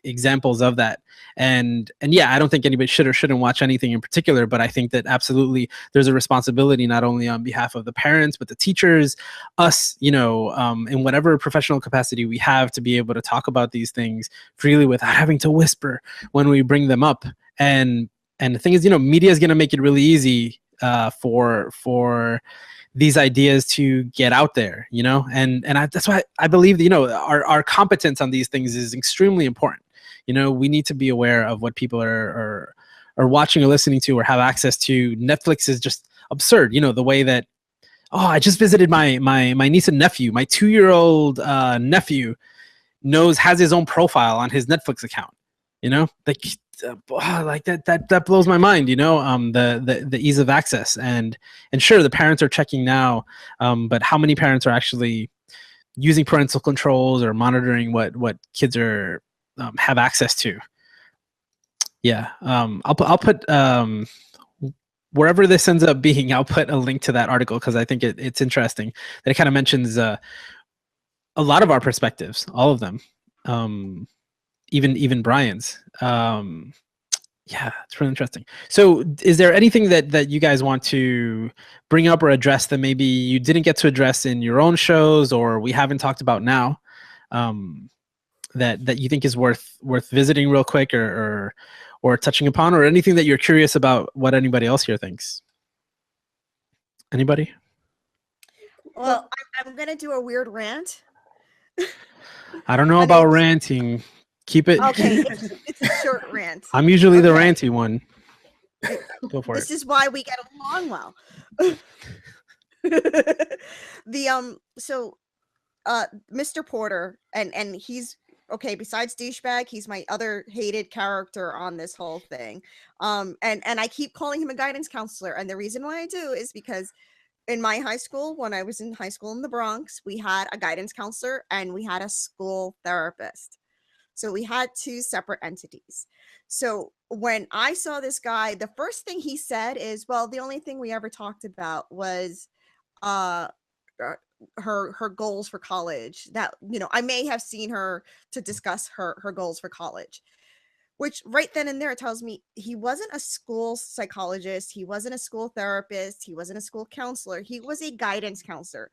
examples of that. And yeah, I don't think anybody should or shouldn't watch anything in particular, but I think that absolutely there's a responsibility not only on behalf of the parents, but the teachers, us, in whatever professional capacity we have to be able to talk about these things freely without having to whisper when we bring them up. And the thing is, media is going to make it really easy for these ideas to get out there, and that's why I believe that, our competence on these things is extremely important. We need to be aware of what people are watching or listening to or have access to. Netflix is just absurd, the way that, I just visited my niece and nephew. My 2-year-old nephew has his own profile on his Netflix account, like that blows my mind, the ease of access, and sure, the parents are checking now, but how many parents are actually using parental controls or monitoring what kids are have access to? Yeah, I'll put wherever this ends up being, I'll put a link to that article because I think it's interesting that it kind of mentions a lot of our perspectives, all of them. Even Bryan's. Yeah, it's really interesting. So is there anything that you guys want to bring up or address that maybe you didn't get to address in your own shows or we haven't talked about now, that you think is worth visiting real quick or touching upon, or anything that you're curious about what anybody else here thinks? Anybody? Well, I'm going to do a weird rant. I don't know about ranting. Keep it. Okay, it's a short rant. I'm usually the ranty one. Go for it. This is why we get along well. Mr. Porter, and he's okay, besides douchebag, he's my other hated character on this whole thing. And I keep calling him a guidance counselor, and the reason why I do is because in my high school, when I was in high school in the Bronx, we had a guidance counselor and we had a school therapist. So we had two separate entities. So when I saw this guy, the first thing he said is, well, the only thing we ever talked about was her goals for college. That, I may have seen her to discuss her goals for college, which right then and there tells me he wasn't a school psychologist. He wasn't a school therapist. He wasn't a school counselor. He was a guidance counselor.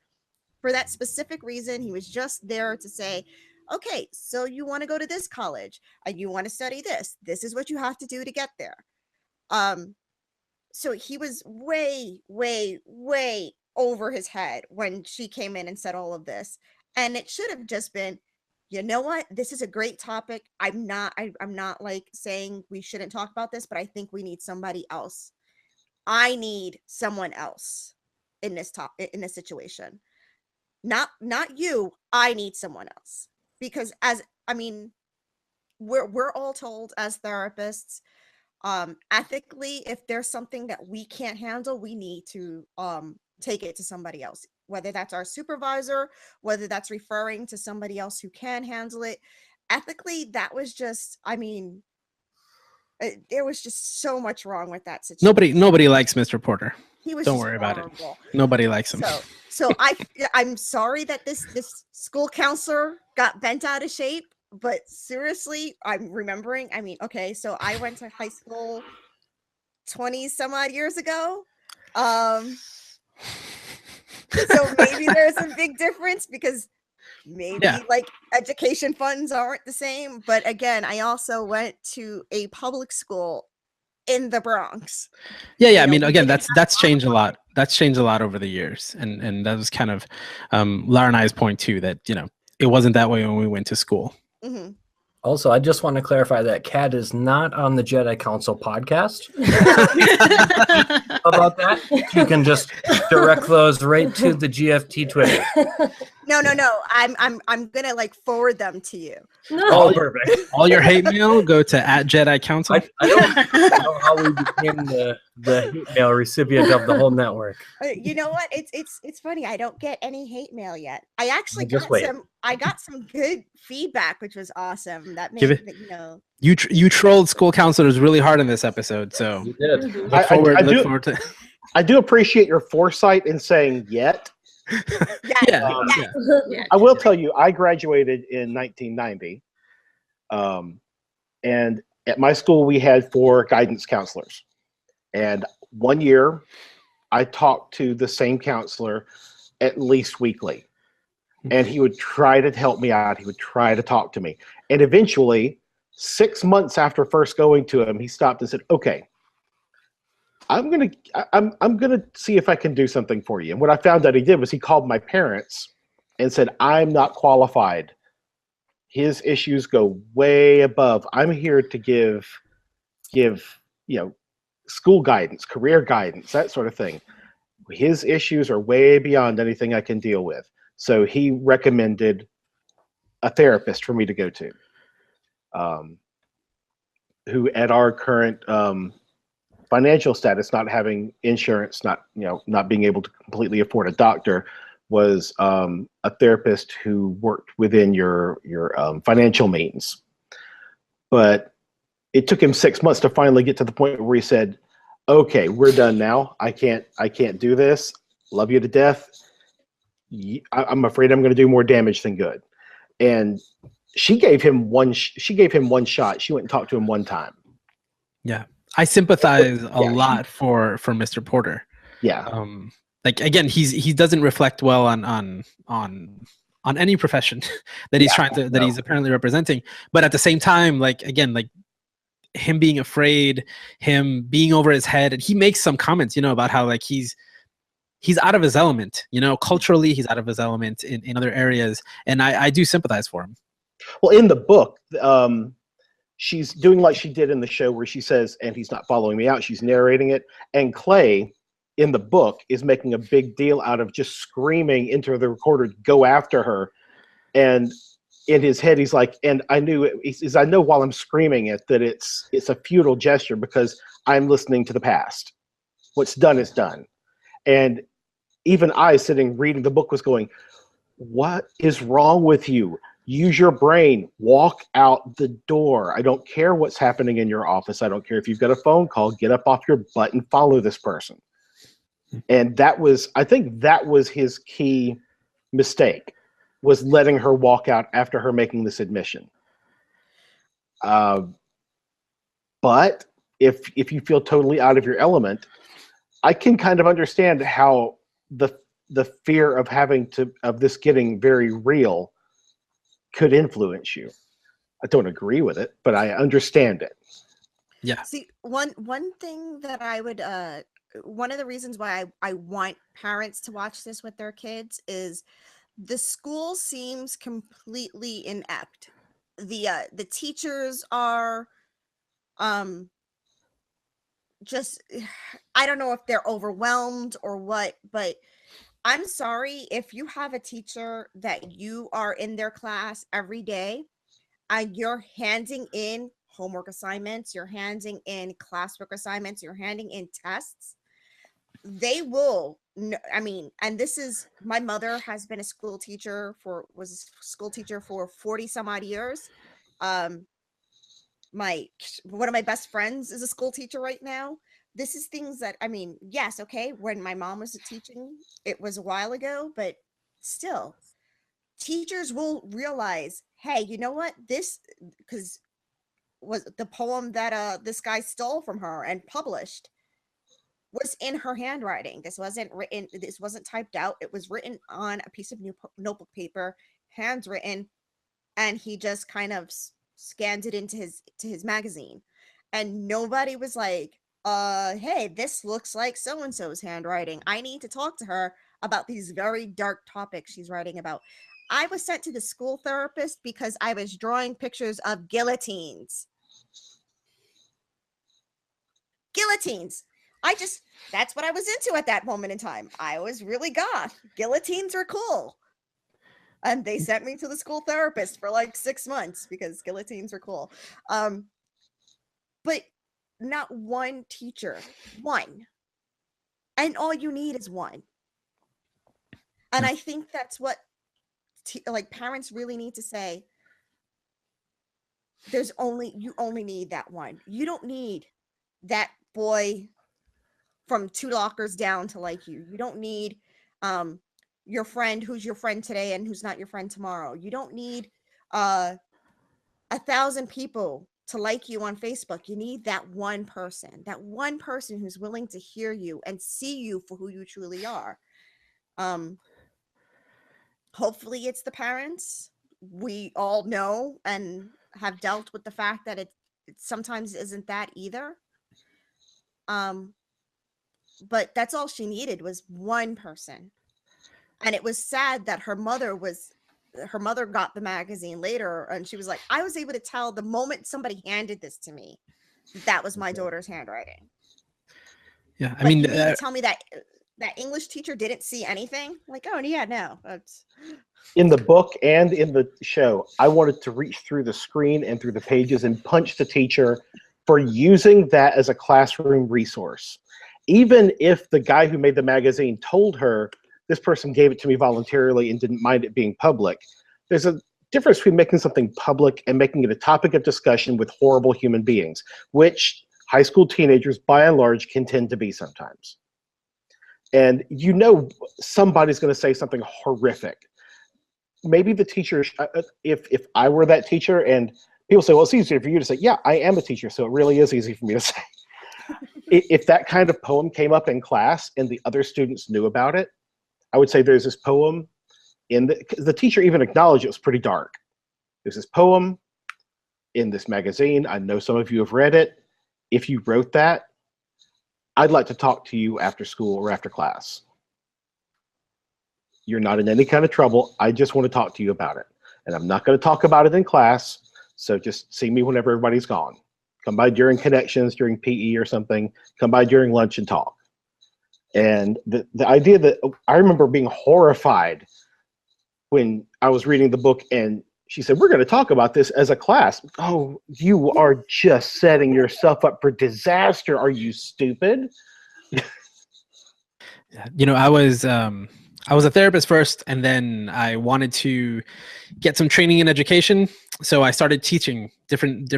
For that specific reason, he was just there to say, okay, so you want to go to this college and you want to study this. This is what you have to do to get there. So he was way, way, way over his head when she came in and said all of this. And it should have just been, you know what? This is a great topic. I'm not like saying we shouldn't talk about this, but I think we need somebody else. I need someone else in this situation. Not you. I need someone else. Because we're all told as therapists, ethically, if there's something that we can't handle, we need to take it to somebody else, whether that's our supervisor, whether that's referring to somebody else who can handle it. Ethically, that was just, there was just so much wrong with that situation. Nobody likes Mr. Porter. He was Don't just worry horrible. about it. Nobody likes him. So I'm sorry that this school counselor got bent out of shape, but seriously, I'm remembering. Okay, so I went to high school 20 some odd years ago. So maybe there's a big difference because maybe Yeah. like education funds aren't the same. But again, I also went to a public school in the Bronx. Yeah. I You know, mean, we again, didn't that's changed a lot. That's changed a lot over the years, and that was kind of Lara and I's point too. That it wasn't that way when we went to school. Mhm. Also, I just want to clarify that Kat is not on the Jedi Council podcast. About that, you can just direct those right to the GFT Twitter. No. I'm gonna like forward them to you. Oh, perfect. All your hate mail go to @JediCouncil. I don't know how we became the hate mail recipient of the whole network. You know what? It's funny. I don't get any hate mail yet. I actually Well, just got wait. some. I got some good feedback, which was awesome. That Give made it- You trolled school counselors really hard in this episode, so You did. Mhm. look forward to. I do appreciate your foresight in saying yet. Yeah. Yeah. I will tell you, I graduated in 1990, and at my school we had 4 guidance counselors, and one year I talked to the same counselor at least weekly, and he would try to help me out. He would try to talk to me, and eventually, 6 months after first going to him, he stopped and said, "Okay, I'm gonna see if I can do something for you." And what I found that he did was he called my parents and said, "I'm not qualified. His issues go way above. I'm here to give school guidance, career guidance, that sort of thing. His issues are way beyond anything I can deal with." So he recommended a therapist for me to go to, who at our current financial status, not having insurance, not being able to completely afford a doctor, was a therapist who worked within your financial means. But it took him 6 months to finally get to the point where he said, "Okay, we're done now. I can't do this. Love you to death. I'm afraid I'm going to do more damage than good." And she gave him one shot. She went and talked to him one time. Yeah. I sympathize a Yeah. lot for Mr. Porter. Yeah. Like again, he doesn't reflect well on any profession that he's he's apparently representing. But at the same time, like again, like him being afraid, him being over his head, and he makes some comments, about how like he's out of his element, culturally he's out of his element in other areas, and I do sympathize for him. Well, in the book, she's doing like she did in the show where she says, "And he's not following me out." She's narrating it. And Clay, in the book, is making a big deal out of just screaming into the recorder, "Go after her." And in his head, he's like, "And I knew it." He says, "I know while I'm screaming it that it's a futile gesture because I'm listening to the past. What's done is done." And even I, sitting reading the book, was going, "What is wrong with you? Use your brain. Walk out the door. I don't care what's happening in your office. I don't care if you've got a phone call. Get up off your butt and follow this person." And I think that was his key mistake, was letting her walk out after her making this admission. But if you feel totally out of your element, I can kind of understand how the fear of this getting very real could influence you. I don't agree with it, but I understand it. Yeah. See, one thing that I would one of the reasons why I want parents to watch this with their kids is the school seems completely inept. The teachers are just, I don't know if they're overwhelmed or what, but I'm sorry if you have a teacher that you are in their class every day and you're handing in homework assignments, you're handing in classwork assignments, you're handing in tests. They will, and this is, my mother has been a school teacher for 40 some odd years. One of my best friends is a school teacher right now. This is things that, yes, okay, when my mom was teaching, it was a while ago, but still, teachers will realize, hey, you know what? This, because was the poem that this guy stole from her and published, was in her handwriting. This wasn't written, this wasn't typed out. It was written on a piece of notebook paper handwritten, and he just kind of scanned it into his magazine, and nobody was like, hey, this looks like so and so's handwriting. I need to talk to her about these very dark topics she's writing about. I was sent to the school therapist because I was drawing pictures of guillotines. Guillotines. That's what I was into at that moment in time. I was really goth. Guillotines are cool. And they sent me to the school therapist for like 6 months because guillotines are cool. But not one teacher, one. And all you need is one. And I think that's what parents really need to say. You only need that one. You don't need that boy from 2 lockers down to like you. You don't need your friend who's your friend today and who's not your friend tomorrow. You don't need 1,000 people to like you on Facebook. You need that one person who's willing to hear you and see you for who you truly are. Hopefully it's the parents. We all know and have dealt with the fact that it sometimes isn't that either. But that's all she needed was one person. And it was sad that her mother got the magazine later, and she was like, I was able to tell the moment somebody handed this to me, that was my daughter's handwriting. Yeah, I mean, mean, you mean to tell me that English teacher didn't see anything? Like, oh yeah, no. In the book and in the show, I wanted to reach through the screen and through the pages and punch the teacher for using that as a classroom resource. Even if the guy who made the magazine told her, this person gave it to me voluntarily and didn't mind it being public, there's a difference between making something public and making it a topic of discussion with horrible human beings, which high school teenagers, by and large, can tend to be sometimes. And you know somebody's going to say something horrific. Maybe the teacher, if I were that teacher, and people say, well, it's easier for you to say, yeah, I am a teacher, so it really is easy for me to say. If that kind of poem came up in class and the other students knew about it, I would say there's this poem in the teacher even acknowledged it was pretty dark. There's this poem in this magazine. I know some of you have read it. If you wrote that, I'd like to talk to you after school or after class. You're not in any kind of trouble. I just want to talk to you about it. And I'm not going to talk about it in class, so just see me whenever everybody's gone. Come by during connections, during PE or something. Come by during lunch and talk. And the idea that I remember being horrified when I was reading the book and she said, we're going to talk about this as a class. Oh, you are just setting yourself up for disaster. Are you stupid? You know, I was a therapist first, and then I wanted to get some training in education. So I started teaching different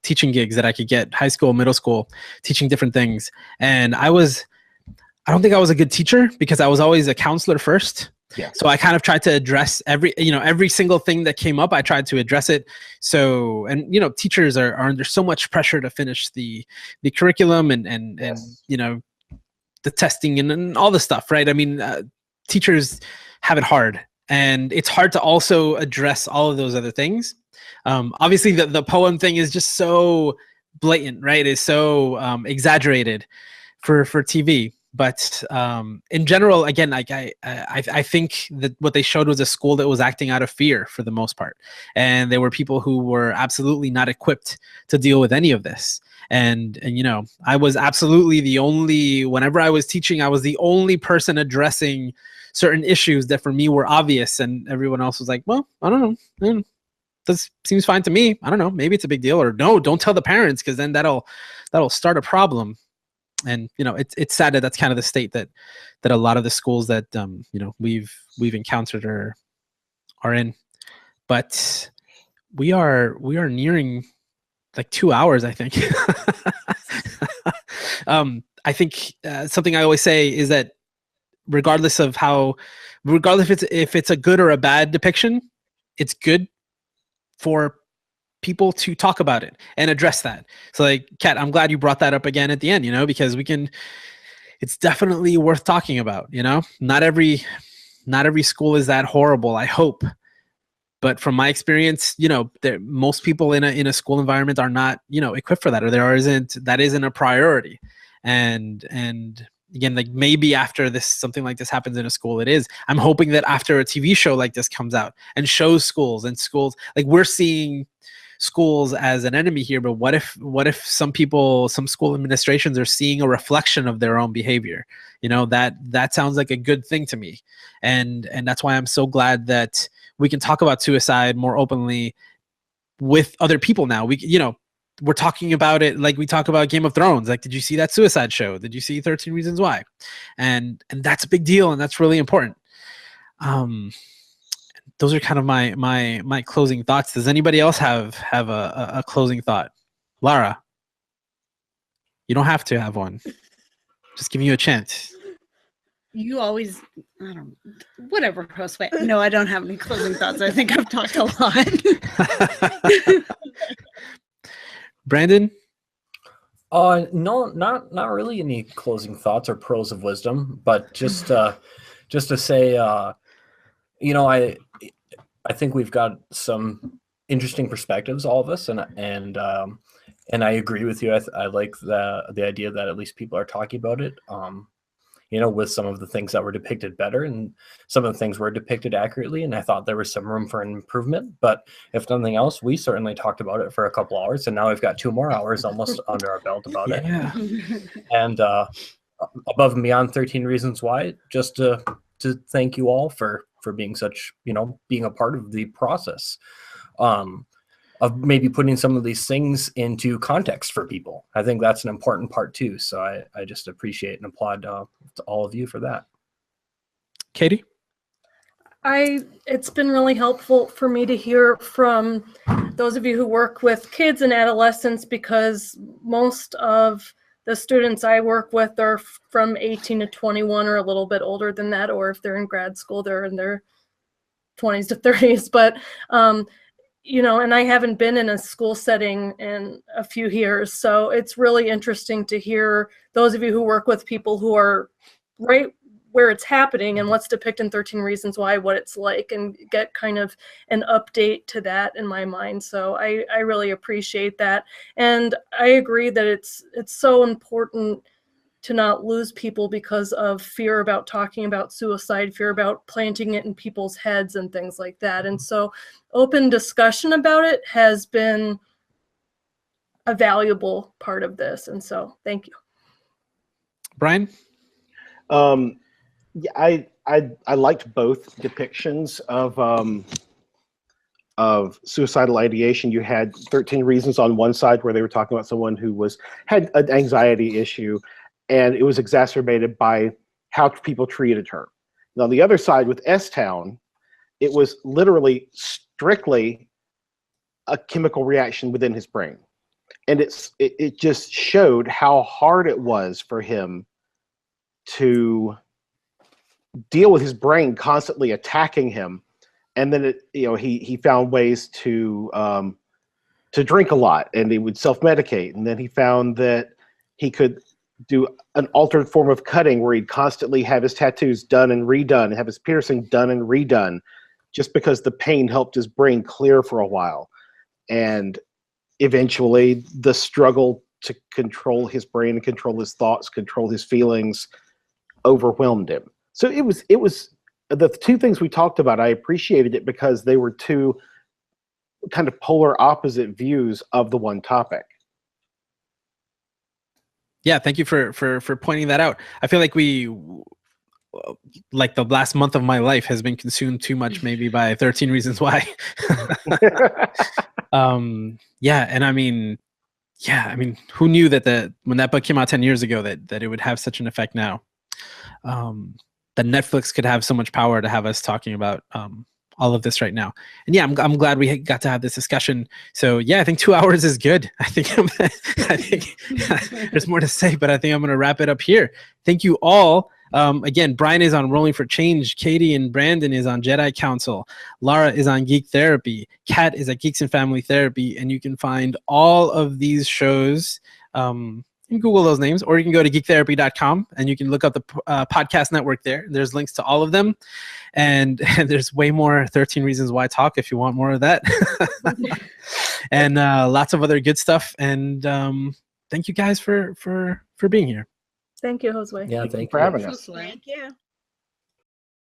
teaching gigs that I could get, high school, middle school, teaching different things. And I don't think I was a good teacher because I was always a counselor first. Yeah. So I kind of tried to address every single thing that came up. I tried to address it. So, and teachers are under so much pressure to finish the curriculum and the testing and all the stuff, right? I mean, teachers have it hard, and it's hard to also address all of those other things. Obviously, the poem thing is just so blatant, right? It's so exaggerated for TV. But in general, again, I think that what they showed was a school that was acting out of fear for the most part. And there were people who were absolutely not equipped to deal with any of this. And I was absolutely whenever I was teaching, I was the only person addressing certain issues that for me were obvious. And everyone else was like, well, I don't know. This seems fine to me. I don't know. Maybe it's a big deal. Or no, don't tell the parents, because then that'll start a problem. And it's sad that that's kind of the state that a lot of the schools that we've encountered are in. But we are nearing like 2 hours, I think. I think something I always say is that regardless if it's a good or a bad depiction, it's good for people to talk about it and address that. So like, Kat, I'm glad you brought that up again at the end, because it's definitely worth talking about. Not every not every school is that horrible, I hope. But from my experience, most people in a school environment are not, equipped for that, or that isn't a priority. And again, like maybe after something like this happens in a school, it is. I'm hoping that after a TV show like this comes out and shows schools, like we're seeing schools as an enemy here, but what if some school administrations are seeing a reflection of their own behavior? That sounds like a good thing to me. And that's why I'm so glad that we can talk about suicide more openly with other people now. We're talking about it like we talk about Game of Thrones. Like, did you see that Suicide show? Did you see 13 Reasons Why? And that's a big deal, and that's really important. Those are kind of my closing thoughts. Does anybody else have a closing thought? Lara, you don't have to have one. Just giving you a chance. You always, whatever, Josué. No, I don't have any closing thoughts. I think I've talked a lot. Brandon? No, not really any closing thoughts or pearls of wisdom, but just to say, I think we've got some interesting perspectives, all of us, and I agree with you. I like the idea that at least people are talking about it. With some of the things that were depicted better and some of the things were depicted accurately. And I thought there was some room for an improvement, but if nothing else, we certainly talked about it for a couple hours, and now we've got 2 more hours almost under our belt about it. And above and beyond 13 Reasons Why, just to thank you all for being such, being a part of the process. Of maybe putting some of these things into context for people. I think that's an important part too. So I just appreciate and applaud to all of you for that. Katie? It's been really helpful for me to hear from those of you who work with kids and adolescents, because most of the students I work with are from 18 to 21 or a little bit older than that, or if they're in grad school, they're in their 20s to 30s. But and I haven't been in a school setting in a few years. So it's really interesting to hear those of you who work with people who are right where it's happening and what's depicted in 13 Reasons Why, what it's like, and get kind of an update to that in my mind. So I really appreciate that. And I agree that it's so important to not lose people because of fear about talking about suicide, fear about planting it in people's heads and things like that. And so open discussion about it has been a valuable part of this. And so thank you. Bryan? I liked both depictions of suicidal ideation. You had 13 Reasons on one side where they were talking about someone who had an anxiety issue, and it was exacerbated by how people treated her. And on the other side with S-Town, it was literally strictly a chemical reaction within his brain. And it just showed how hard it was for him to deal with his brain constantly attacking him. And then he found ways to drink a lot, and he would self-medicate. And then he found that he could do an altered form of cutting where he'd constantly have his tattoos done and redone, have his piercing done and redone, just because the pain helped his brain clear for a while. And eventually the struggle to control his brain and control his thoughts, control his feelings overwhelmed him. So it was the two things we talked about. I appreciated it because they were two kind of polar opposite views of the one topic. Yeah, thank you for pointing that out. I feel like like the last month of my life has been consumed too much maybe by 13 Reasons Why. Yeah, and I mean, who knew that when that book came out 10 years ago that it would have such an effect now? That Netflix could have so much power to have us talking about all of this right now. And yeah, I'm glad we got to have this discussion. So yeah, I think 2 hours is good. I think there's more to say, but I think I'm going to wrap it up here. Thank you all. Again, Bryan is on Rolling for Change. Katie and Brandon is on Jedi Counsel. Lara is on Geek Therapy. Kat is at Geeks and Family Therapy. And you can find all of these shows You can Google those names, or you can go to geektherapy.com and you can look up the podcast network there. There's links to all of them. And there's way more 13 Reasons Why talk if you want more of that. And lots of other good stuff. And thank you guys for being here. Thank you, Josué. Yeah, Thank you thank for you. having us. Josué. Thank you.